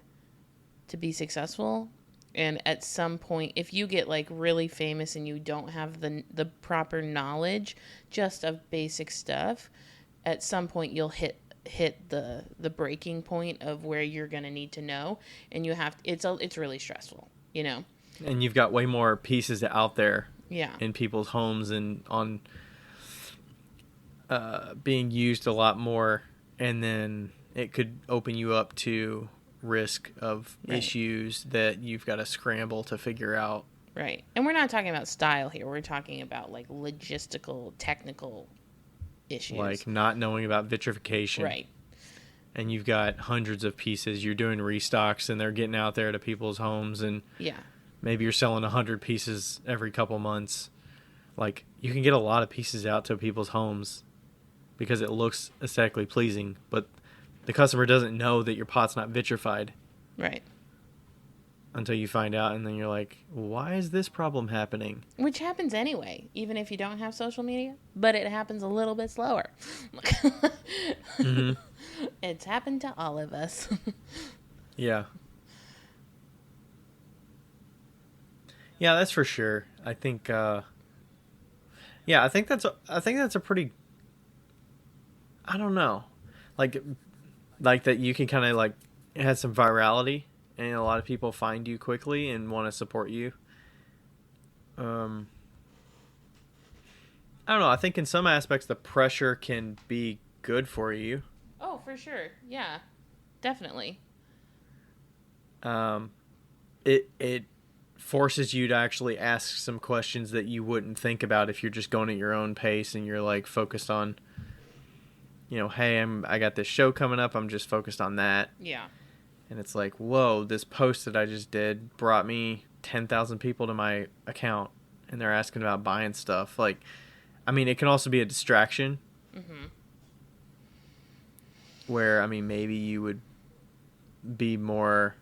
be successful. And at some point, if you get like really famous and you don't have the proper knowledge just of basic stuff, at some point you'll hit the breaking point of where you're going to need to know, and it's really stressful, you know. And you've got way more pieces out there Yeah. in people's homes and on being used a lot more, and then it could open you up to risk of issues that you've got to scramble to figure out. Right. And we're not talking about style here. We're talking about like logistical, technical issues. Like not knowing about vitrification. Right. And you've got hundreds of pieces. You're doing restocks and they're getting out there to people's homes, and maybe you're selling 100 pieces every couple months. Like you can get a lot of pieces out to people's homes because it looks aesthetically pleasing, but the customer doesn't know that your pot's not vitrified. Right. Until you find out, and then you're like, why is this problem happening? Which happens anyway, even if you don't have social media, but it happens a little bit slower. It's happened to all of us. Yeah. Yeah, that's for sure. I think I think that's a pretty, I don't know. Like that you can kind of like, it has some virality. And a lot of people find you quickly and want to support you. I don't know. I think in some aspects the pressure can be good for you. Oh, for sure. Yeah, definitely. It forces you to actually ask some questions that you wouldn't think about if you're just going at your own pace and you're like focused on, you know, hey, I got this show coming up. I'm just focused on that. Yeah. And it's like, whoa, this post that I just did brought me 10,000 people to my account, and they're asking about buying stuff. Like, I mean, it can also be a distraction. Where, I mean, maybe you would be more,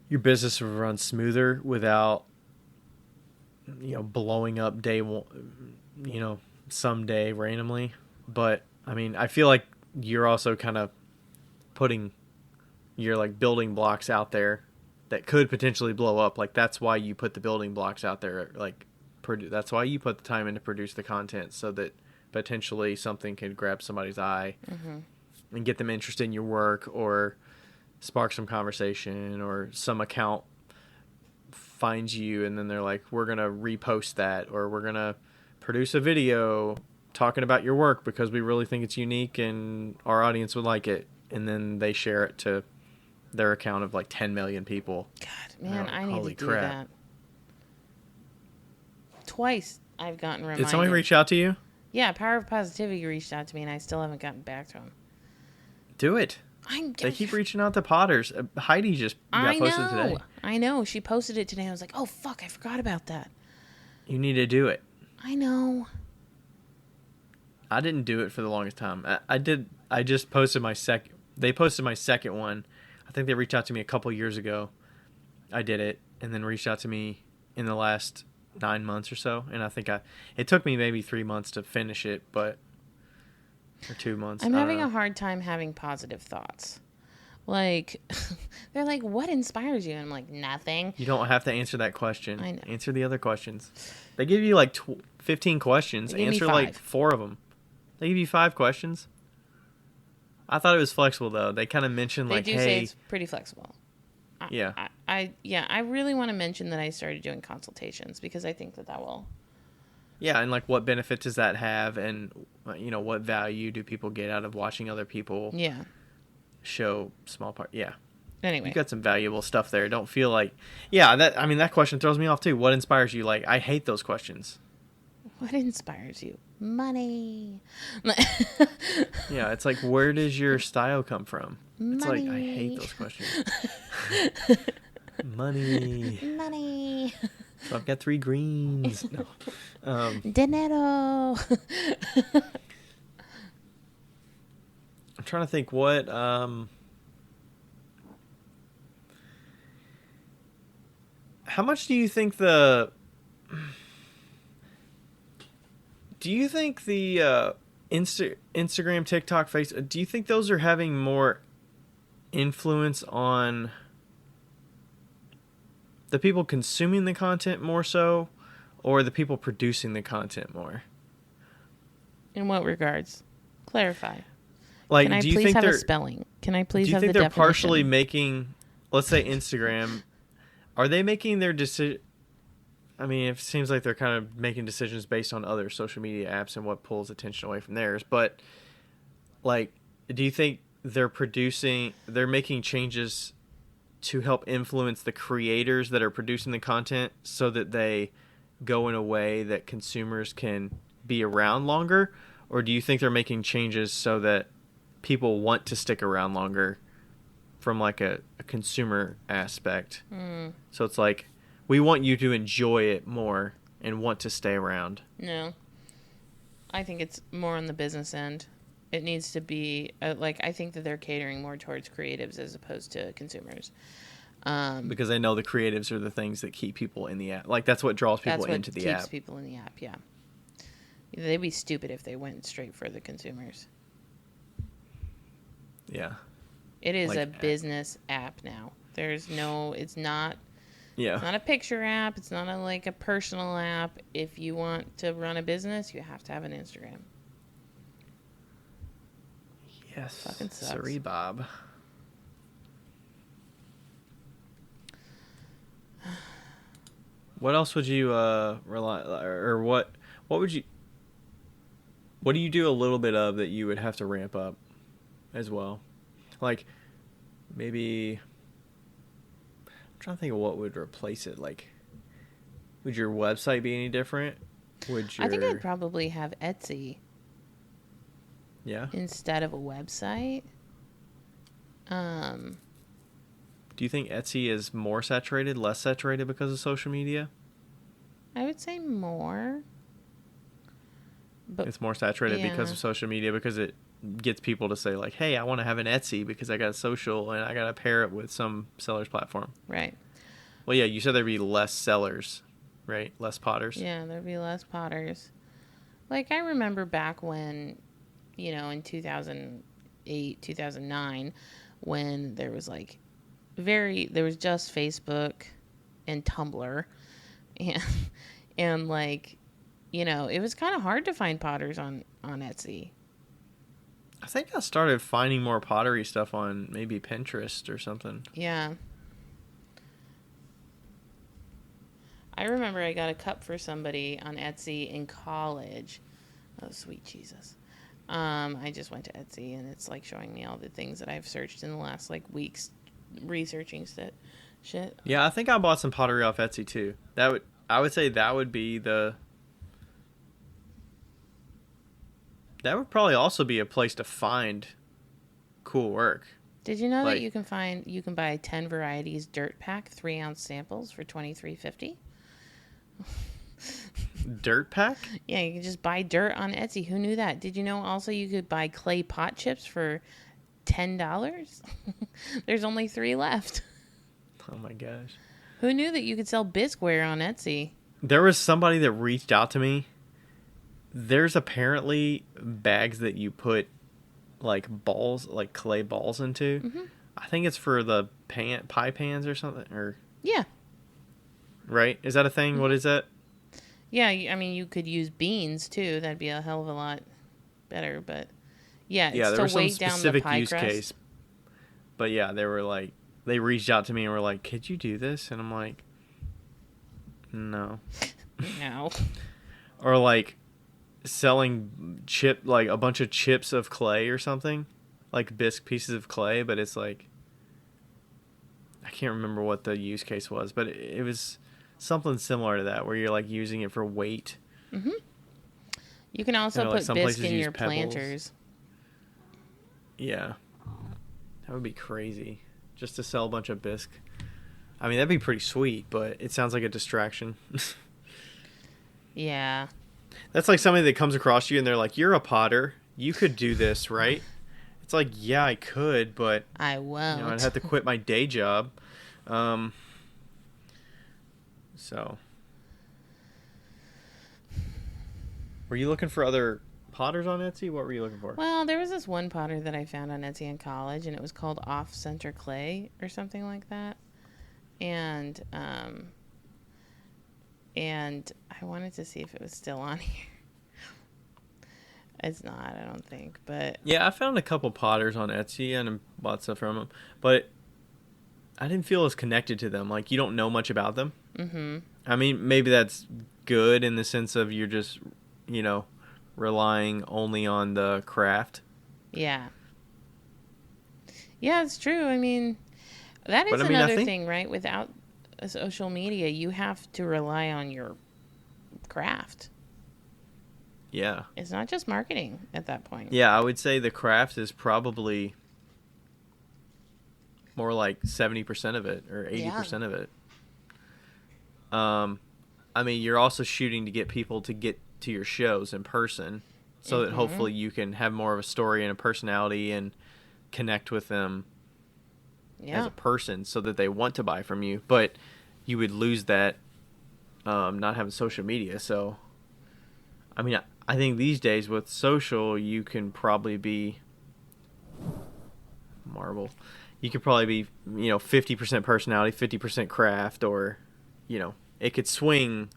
your business would run smoother without, you know, blowing up day one, you know, someday randomly. But, I mean, I feel like you're also kind of putting your like building blocks out there that could potentially blow up. Like that's why you put the building blocks out there. Like that's why you put the time in to produce the content, so that potentially something can grab somebody's eye and get them interested in your work, or spark some conversation, or some account finds you and then they're like, we're going to repost that, or we're going to produce a video talking about your work because we really think it's unique and our audience would like it. And then they share it to their account of like 10 million people. God, man, I need to do that. Twice I've gotten reminded. Did somebody reach out to you? Yeah, Power of Positivity reached out to me, and I still haven't gotten back to him. Do it. They keep reaching out to potters. Heidi just got posted today. I know. She posted it today. I was like, oh, fuck, I forgot about that. You need to do it. I know. I didn't do it for the longest time. I did. I just posted my second. They posted my second one. I think they reached out to me a couple years ago. I did it, and then reached out to me in the last 9 months or so. And I think it took me maybe 3 months to finish it, or 2 months. I'm having a hard time having positive thoughts. Like, they're like, what inspires you? And I'm like, nothing. You don't have to answer that question. I know. Answer the other questions. They give you like 15 questions. Answer like 4 of them. They give you 5 questions. I thought it was flexible though. They kind of mentioned like, they do say it's pretty flexible. I really want to mention that I started doing consultations because I think that will Yeah, and like what benefit does that have, and what value do people get out of watching other people Yeah. show small part? Yeah. You Anyway. got some valuable stuff there. Don't feel like, yeah, that question throws me off too. What inspires you? Like, I hate those questions. What inspires you? Money. Yeah, it's like, where does your style come from? It's Money. like, I hate those questions. Money. Money. So I've got 3 greens. No. Dinero. I'm trying to think what, how much do you think the Instagram, TikTok, Facebook, do you think those are having more influence on the people consuming the content more so, or the people producing the content more? In what regards? Clarify. Like, Can I do you please think have they're a spelling? Can I please do you have think the they're definition? partially making, let's say Instagram, are they making their decision? I mean, it seems like they're kind of making decisions based on other social media apps and what pulls attention away from theirs. But, like, do you think they're making changes to help influence the creators that are producing the content so that they go in a way that consumers can be around longer? Or do you think they're making changes so that people want to stick around longer from, like, a consumer aspect? So it's like, we want you to enjoy it more and want to stay around. No. I think it's more on the business end. It needs to be, I think that they're catering more towards creatives as opposed to consumers. Because they know the creatives are the things that keep people in the app. Like, that's what draws people into the app. That's what keeps people in the app, yeah. They'd be stupid if they went straight for the consumers. Yeah. It is a business app now. It's not... Yeah. It's not a picture app. It's not a personal app. If you want to run a business, you have to have an Instagram. Yes. Fucking sucks. Sorry, Bob. What else would you rely, or what would you, what do you do a little bit of that you would have to ramp up as well? Like, maybe, I'm trying to think of what would replace it. Like, would your website be any different? I think I'd probably have Etsy. Yeah. Instead of a website. Do you think Etsy is more saturated, less saturated because of social media? I would say more. But it's more saturated because of social media, because it gets people to say, like, hey, I want to have an Etsy because I got social and I got to pair it with some seller's platform. Right. Well, yeah, you said there'd be less sellers, right? Less potters. Yeah, there'd be less potters. Like, I remember back when, in 2008, 2009, when there was there was just Facebook and Tumblr, and it was kind of hard to find potters on Etsy. I think I started finding more pottery stuff on maybe Pinterest or something. Yeah. I remember I got a cup for somebody on Etsy in college. Oh, sweet Jesus. I just went to Etsy, and it's showing me all the things that I've searched in the last weeks researching shit. Yeah, I think I bought some pottery off Etsy too. I would say that would be that would probably also be a place to find cool work. Did you know that you can buy 10 varieties dirt pack 3-ounce samples for $23.50? Dirt pack? Yeah, you can just buy dirt on Etsy. Who knew that? Did you know also you could buy clay pot chips for $10? There's only 3 left. Oh my gosh. Who knew that you could sell bisqueware on Etsy? There was somebody that reached out to me. There's apparently bags that you put balls, clay balls into. Mm-hmm. I think it's for the pie pans or something. Yeah. Right? Is that a thing? Mm-hmm. What is that? Yeah, I mean, you could use beans too. That'd be a hell of a lot better. But yeah, it's there was to weigh some down specific the pie use crust. case. But yeah, they reached out to me and were like, "Could you do this?" And I'm like, "No." No. or like selling like a bunch of chips of clay or something, like bisque pieces of clay, but it's like I can't remember what the use case was, but it was something similar to that where you're like using it for weight. Mm-hmm. You can also Like put some bisque places in use your pebbles. planters. Yeah, that would be crazy, just to sell a bunch of bisque. I mean, that'd be pretty sweet, but it sounds like a distraction. Yeah. That's like somebody that comes across you and they're like, "You're a potter. You could do this, right?" It's like, yeah, I could, but I won't. I'd have to quit my day job. Um, so, were you looking for other potters on Etsy? What were you looking for? Well, there was this one potter that I found on Etsy in college, and it was called Off Center Clay or something like that. And I wanted to see if it was still on here. It's not, I don't think, but Yeah, I found a couple potters on Etsy and bought stuff from them, but I didn't feel as connected to them. Like, you don't know much about them. mm-hmm. I mean, maybe that's good in the sense of you're just, you know, relying only on the craft. Yeah. Yeah, it's true. I mean, that is another thing, right? Without social media, you have to rely on your craft. Yeah. It's not just marketing at that point. Yeah, I would say the craft is probably more like 70% of it or 80% of it. I mean, you're also shooting to get people to get to your shows in person so that hopefully you can have more of a story and a personality and connect with them as a person so that they want to buy from you. But you would lose that not having social media. So, I mean, I think these days with social, you can probably be you could probably be, 50% personality, 50% craft, or, it could swing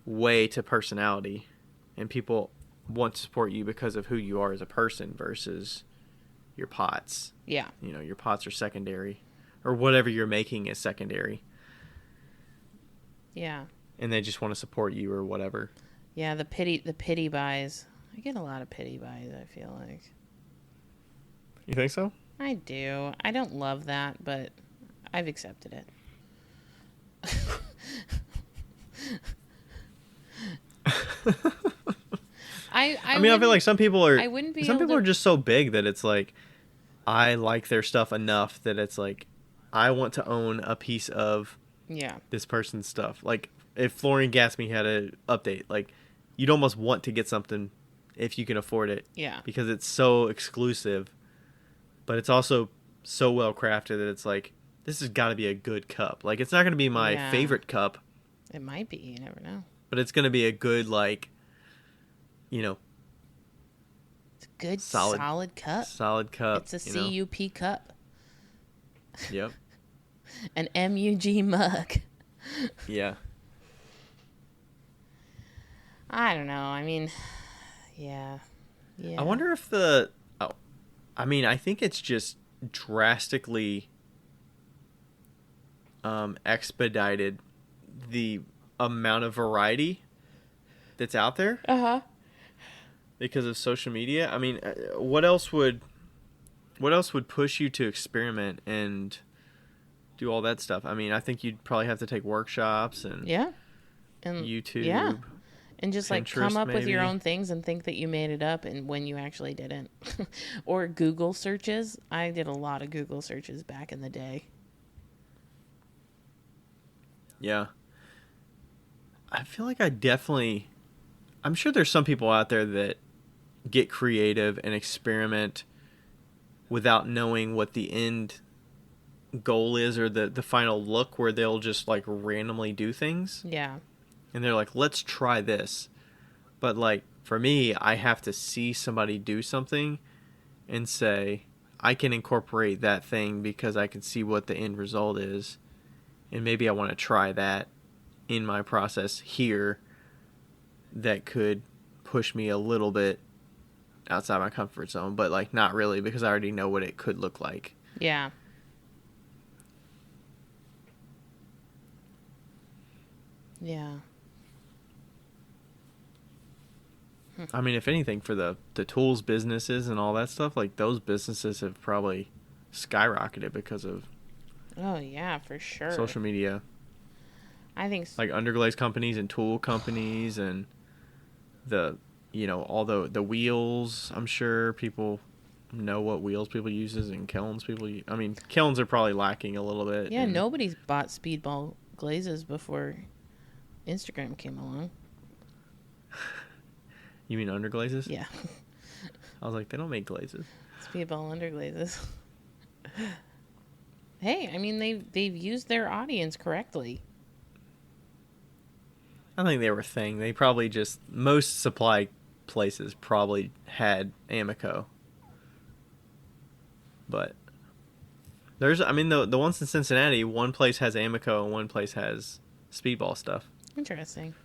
way to personality, and people want to support you because of who you are as a person versus your pots. Yeah. Your pots are secondary, or whatever you're making is secondary. Yeah. And they just want to support you or whatever. Yeah, the pity buys. I get a lot of pity buys, I feel like. You think so? I do. I don't love that, but I've accepted it. I feel like some people are just so big that it's like, I like their stuff enough that it's like, I want to own a piece of this person's stuff. Like, if Florian Gatsby had an update, like, you'd almost want to get something if you can afford it. Yeah. Because it's so exclusive, but it's also so well crafted that it's like, this has got to be a good cup. Like, it's not going to be my favorite cup. It might be. You never know. But it's going to be a good, like, it's a good, solid cup. Solid cup. It's a CUP cup. Yep. An MUG mug. Yeah. I don't know. I mean, yeah. I wonder if I think it's just drastically expedited the amount of variety that's out there. Uh-huh. Because of social media. I mean, what else would push you to experiment and do all that stuff? I mean, I think you'd probably have to take workshops and YouTube. Yeah. And just like come up with your maybe. own things and think that you made it up and when you actually didn't. Or Google searches. I did a lot of Google searches back in the day. Yeah. I feel like I'm sure there's some people out there that get creative and experiment without knowing what the end goal is or the final look, where they'll just like randomly do things. Yeah. And they're like, let's try this. But like, for me, I have to see somebody do something and say, I can incorporate that thing because I can see what the end result is. And maybe I want to try that in my process here that could push me a little bit outside my comfort zone. But like, not really, because I already know what it could look like. Yeah. Yeah. I mean, if anything, for the tools businesses and all that stuff, like those businesses have probably skyrocketed because of Oh yeah, for sure. social media. I think Like underglaze companies and tool companies and the, all the wheels. I'm sure people know what wheels people uses and kilns I mean, kilns are probably lacking a little bit. yeah, nobody's bought speedball glazes before Instagram came along. You mean underglazes? Yeah. I was like, they don't make glazes. Speedball underglazes. Hey, I mean they've used their audience correctly. I think they were a thing. They probably just, most supply places probably had Amico. But the ones in Cincinnati, one place has Amico and one place has speedball stuff. Interesting.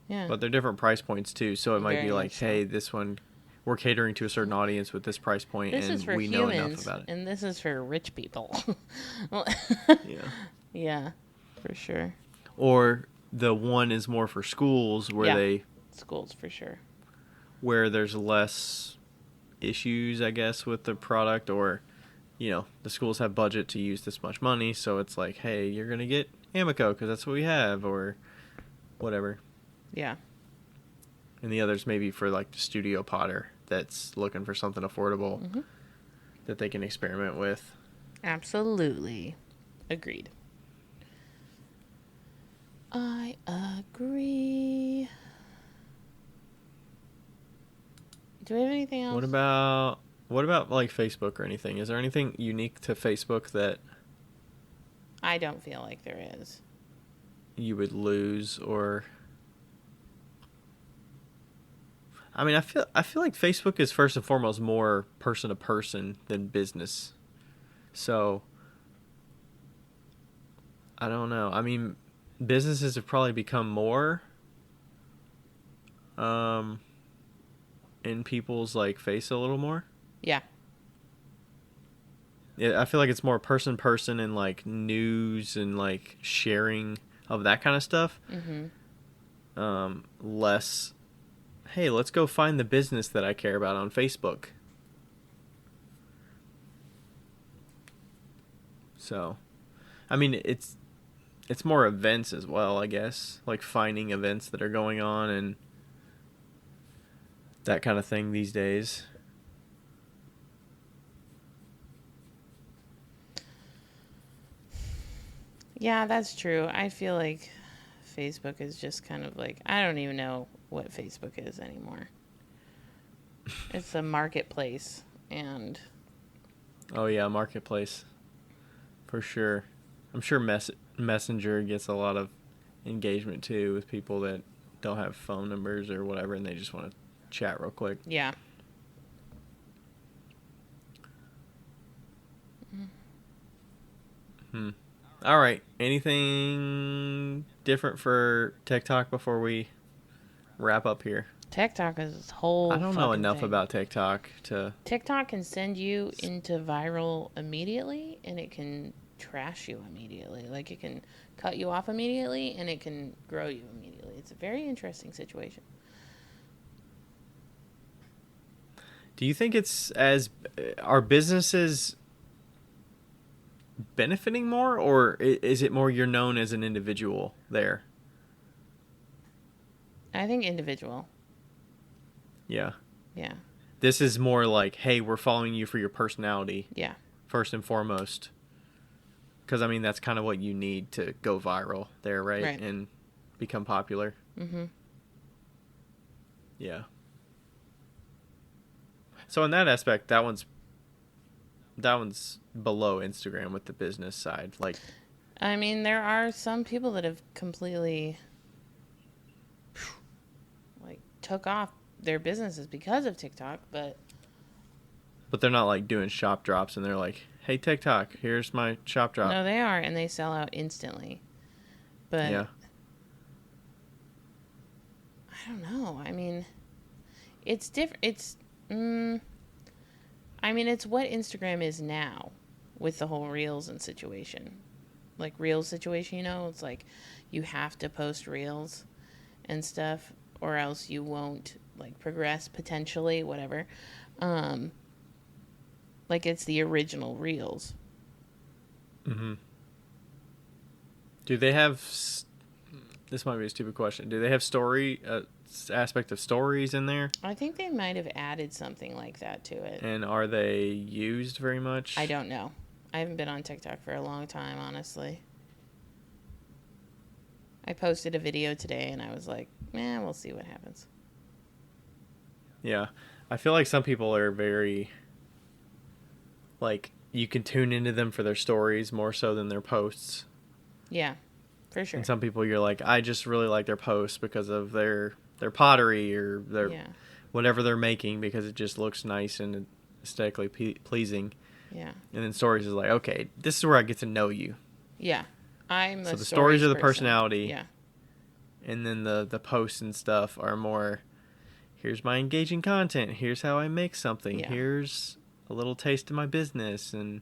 Yeah. But they're different price points too, so it might Very be like, much so. hey, this one, we're catering to a certain audience with this price point, This and is for we humans, know enough about it. and this is for rich people. Yeah. Yeah, for sure. Or the one is more for schools where schools for sure. where there's less issues, I guess, with the product, or the schools have budget to use this much money, so it's like, hey, you're gonna get Amico because that's what we have, or whatever. Yeah. And the others maybe for like the studio potter that's looking for something affordable that they can experiment with. Absolutely. Agreed. I agree. Do we have anything else? What about like Facebook or anything? Is there anything unique to Facebook that I don't feel like there is. you would lose? Or I mean, I feel like Facebook is first and foremost more person to person than business. So I don't know. I mean, businesses have probably become more in people's like face a little more. Yeah. Yeah, I feel like it's more person and like news and like sharing of that kind of stuff. Less, hey, let's go find the business that I care about on Facebook. So, I mean, it's more events as well, I guess, like finding events that are going on and that kind of thing these days. Yeah, that's true. I feel like Facebook is just kind of like, I don't even know what Facebook is anymore. It's a marketplace, and Oh yeah, marketplace for sure. I'm sure Messenger gets a lot of engagement too with people that don't have phone numbers or whatever, and they just want to chat real quick. yeah. All right. Anything different for TikTok before we wrap up here? TikTok is this whole I don't know fucking enough thing. about TikTok to. TikTok can send you into viral immediately, and it can trash you immediately. Like, it can cut you off immediately, and it can grow you immediately. It's a very interesting situation. Do you think are businesses benefiting more, or is it more you're known as an individual there? I think individual. Yeah. Yeah. This is more like, hey, we're following you for your personality. Yeah. First and foremost. Because, I mean, that's kind of what you need to go viral there, right? Right. And become popular. Mm-hmm. Yeah. So in that aspect, that one's below Instagram with the business side. Like, I mean, there are some people that have completely like took off their businesses because of TikTok, but they're not like doing shop drops and they're like, hey, TikTok, here's my shop drop. no, they are, and they sell out instantly. But yeah. I don't know. I mean, it's different. I mean, it's what Instagram is now with the whole Reels and situation. Like, Reels situation, it's like you have to post Reels and stuff. or else you won't like progress potentially, whatever. Like it's the original reels. Mm-hmm. Do they have? This might be a stupid question. Do they have story aspect of stories in there? I think they might have added something like that to it. And are they used very much? I don't know. I haven't been on TikTok for a long time, honestly. I posted a video today and I was like, we'll see what happens. Yeah. I feel like some people are very, like, you can tune into them for their stories more so than their posts. Yeah, for sure. And some people you're like, I just really like their posts because of their pottery or their whatever they're making because it just looks nice and aesthetically pleasing. Yeah. And then stories is like, okay, this is where I get to know you. Yeah. So the stories are the person. personality. Yeah. And then the posts and stuff are more, here's my engaging content. Here's how I make something. Yeah. Here's a little taste of my business. And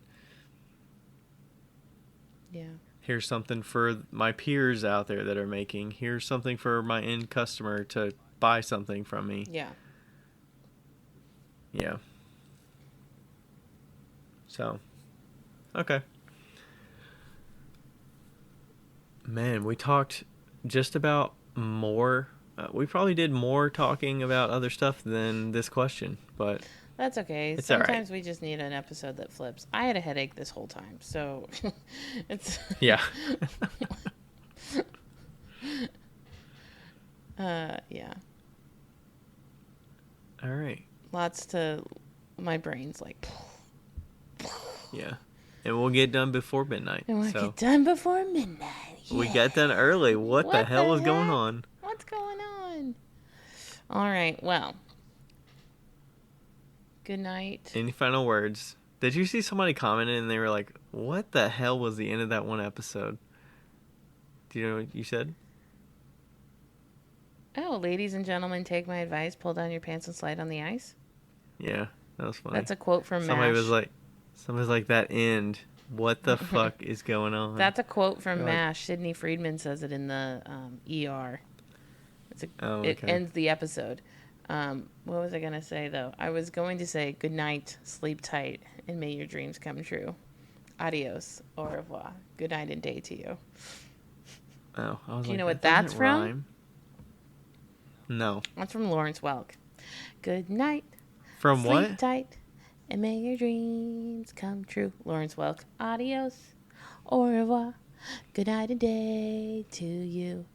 here's something for my peers out there that are making. Here's something for my end customer to buy something from me. Yeah. Yeah. So, okay. Man, we talked just about more. We probably did more talking about other stuff than this question, but that's okay. It's Sometimes we just need an episode that flips. I had a headache this whole time, so it's yeah. Yeah. All right. My brain's like. Yeah. And we'll get done before midnight. And we'll get done before midnight. Yeah. We got done early. What the hell is going on? What's going on? All right. Well. Good night. Any final words? Did you see somebody commented and they were like, what the hell was the end of that one episode? Do you know what you said? Oh, ladies and gentlemen, take my advice. Pull down your pants and slide on the ice. Yeah, that was funny. That's a quote from Somebody MASH. Somebody's like, that end. What the fuck is going on? That's a quote from MASH. Sidney Friedman says it in the ER. It ends the episode. What was I going to say, though? I was going to say, good night, sleep tight, and may your dreams come true. Adios, au revoir. Good night and day to you. Oh, I was Do you know what that's from? Rhyme. No. That's from Lawrence Welk. Good night. From sleep what? Sleep tight, and may your dreams come true. Lawrence Welk. Adios, au revoir. Good night and day to you.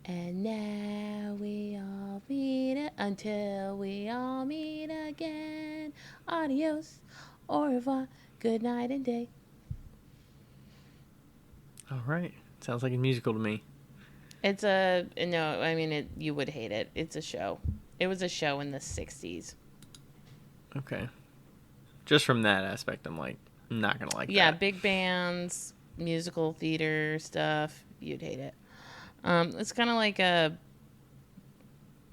And now we all meet until we all meet again. Adios, au revoir. Good night and day. All right. Sounds like a musical to me. You would hate it. It's a show. It was a show in the 60s. Okay. Just from that aspect, I'm like, I'm not going to like that. Yeah, big bands, musical theater stuff. You'd hate it. It's kind of like a...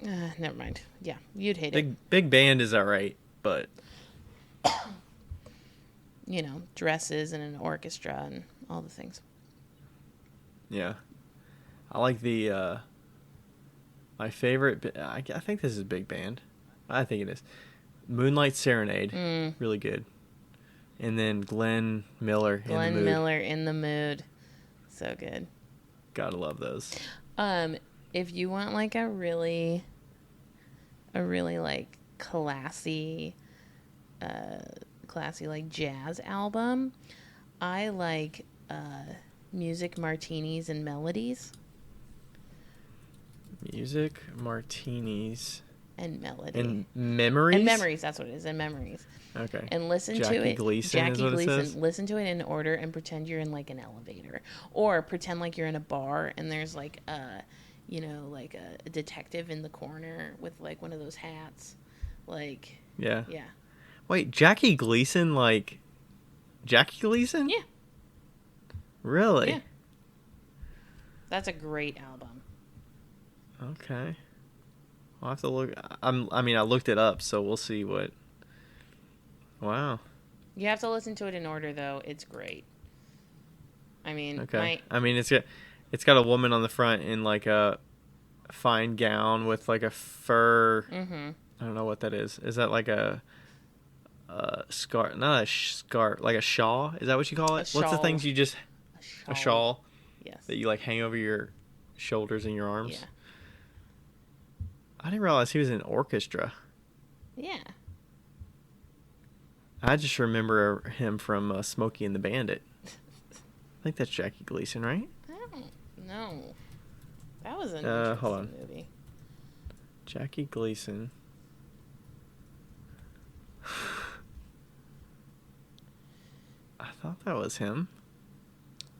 never mind. Yeah, you'd hate it. Big band is all right, but... dresses and an orchestra and all the things. Yeah. I like the... my favorite... I think this is big band. I think it is. Moonlight Serenade. Really good. And then Glenn Miller in the Mood. So good. Gotta love those. If you want like a really like classy like jazz album, I like Music, Martinis, and Melodies. Music, Martinis, and Melody. And Memories? And Memories, that's what it is. And Memories. Okay. And listen Jackie to it. Gleason Jackie is what Gleason. it says? Listen to it in order and pretend you're in like an elevator. Or pretend like you're in a bar and there's like a detective in the corner with like one of those hats. Like Yeah. Yeah. Wait, Jackie Gleason, like Jackie Gleason? Yeah. Really? Yeah. That's a great album. Okay. I'll have to look. I looked it up, so we'll see what. Wow. You have to listen to it in order, though. It's great. I mean, okay. It's got a woman on the front in like a fine gown with like a fur. Mm-hmm. I don't know what that is. Is that like a scarf? Not a scarf, like a shawl. Is that what you call it? What's the things you just a shawl Yes. that you like hang over your shoulders and your arms? Yeah. I didn't realize he was in orchestra. Yeah. I just remember him from Smokey and the Bandit. I think that's Jackie Gleason, right? I don't know. That was an hold on. interesting movie. Jackie Gleason. I thought that was him.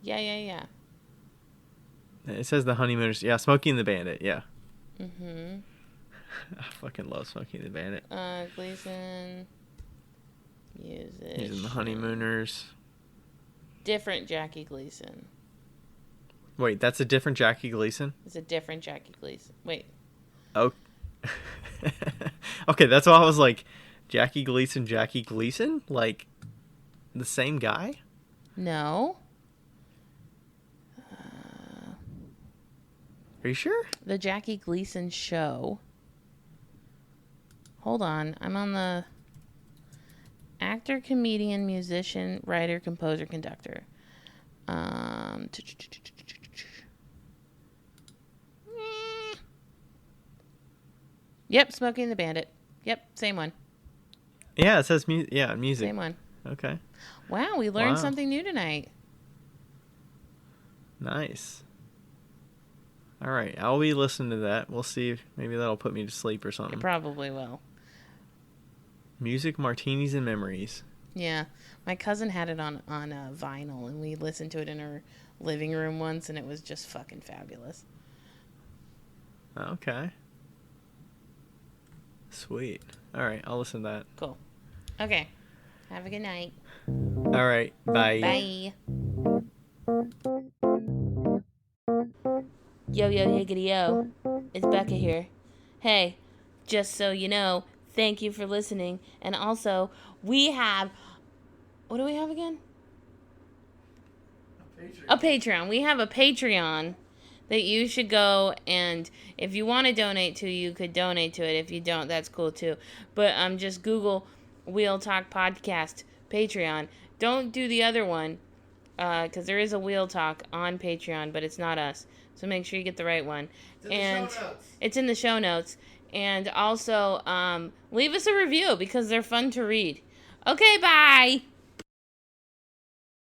Yeah. It says The Honeymooners. Yeah, Smokey and the Bandit. Yeah. Mm-hmm. I fucking love Smokey and the Bandit. Gleason. Music. He's in The Honeymooners. Different Jackie Gleason. Wait, that's a different Jackie Gleason? It's a different Jackie Gleason. Wait. Oh. Okay, that's why I was like, Jackie Gleason? Like, the same guy? No. Are you sure? The Jackie Gleason Show. Hold on. I'm on the actor, comedian, musician, writer, composer, conductor. Yep, Smokey and the Bandit. Yep, same one. Yeah, it says music. Same one. Okay. Wow, we learned something new tonight. Nice. All right, I'll be listening to that. We'll see if maybe that'll put me to sleep or something. It probably will. Music, martinis, and memories. Yeah, my cousin had it on vinyl, and we listened to it in her living room once, and it was just fucking fabulous. Okay. Sweet. All right, I'll listen to that. Cool. Okay. Have a good night. All right, bye. Bye. Yo, higgity yo. It's Becca here. Hey, just so you know, thank you for listening. And also, we have... What do we have again? A Patreon. We have a Patreon that you should go, and if you want to donate to, you could donate to it. If you don't, that's cool too. But just Google Wheel Talk Podcast Patreon. Don't do the other one, because there is a Wheel Talk on Patreon, but it's not us. So make sure you get the right one. It's in the show notes. And also, leave us a review because they're fun to read. Okay, bye!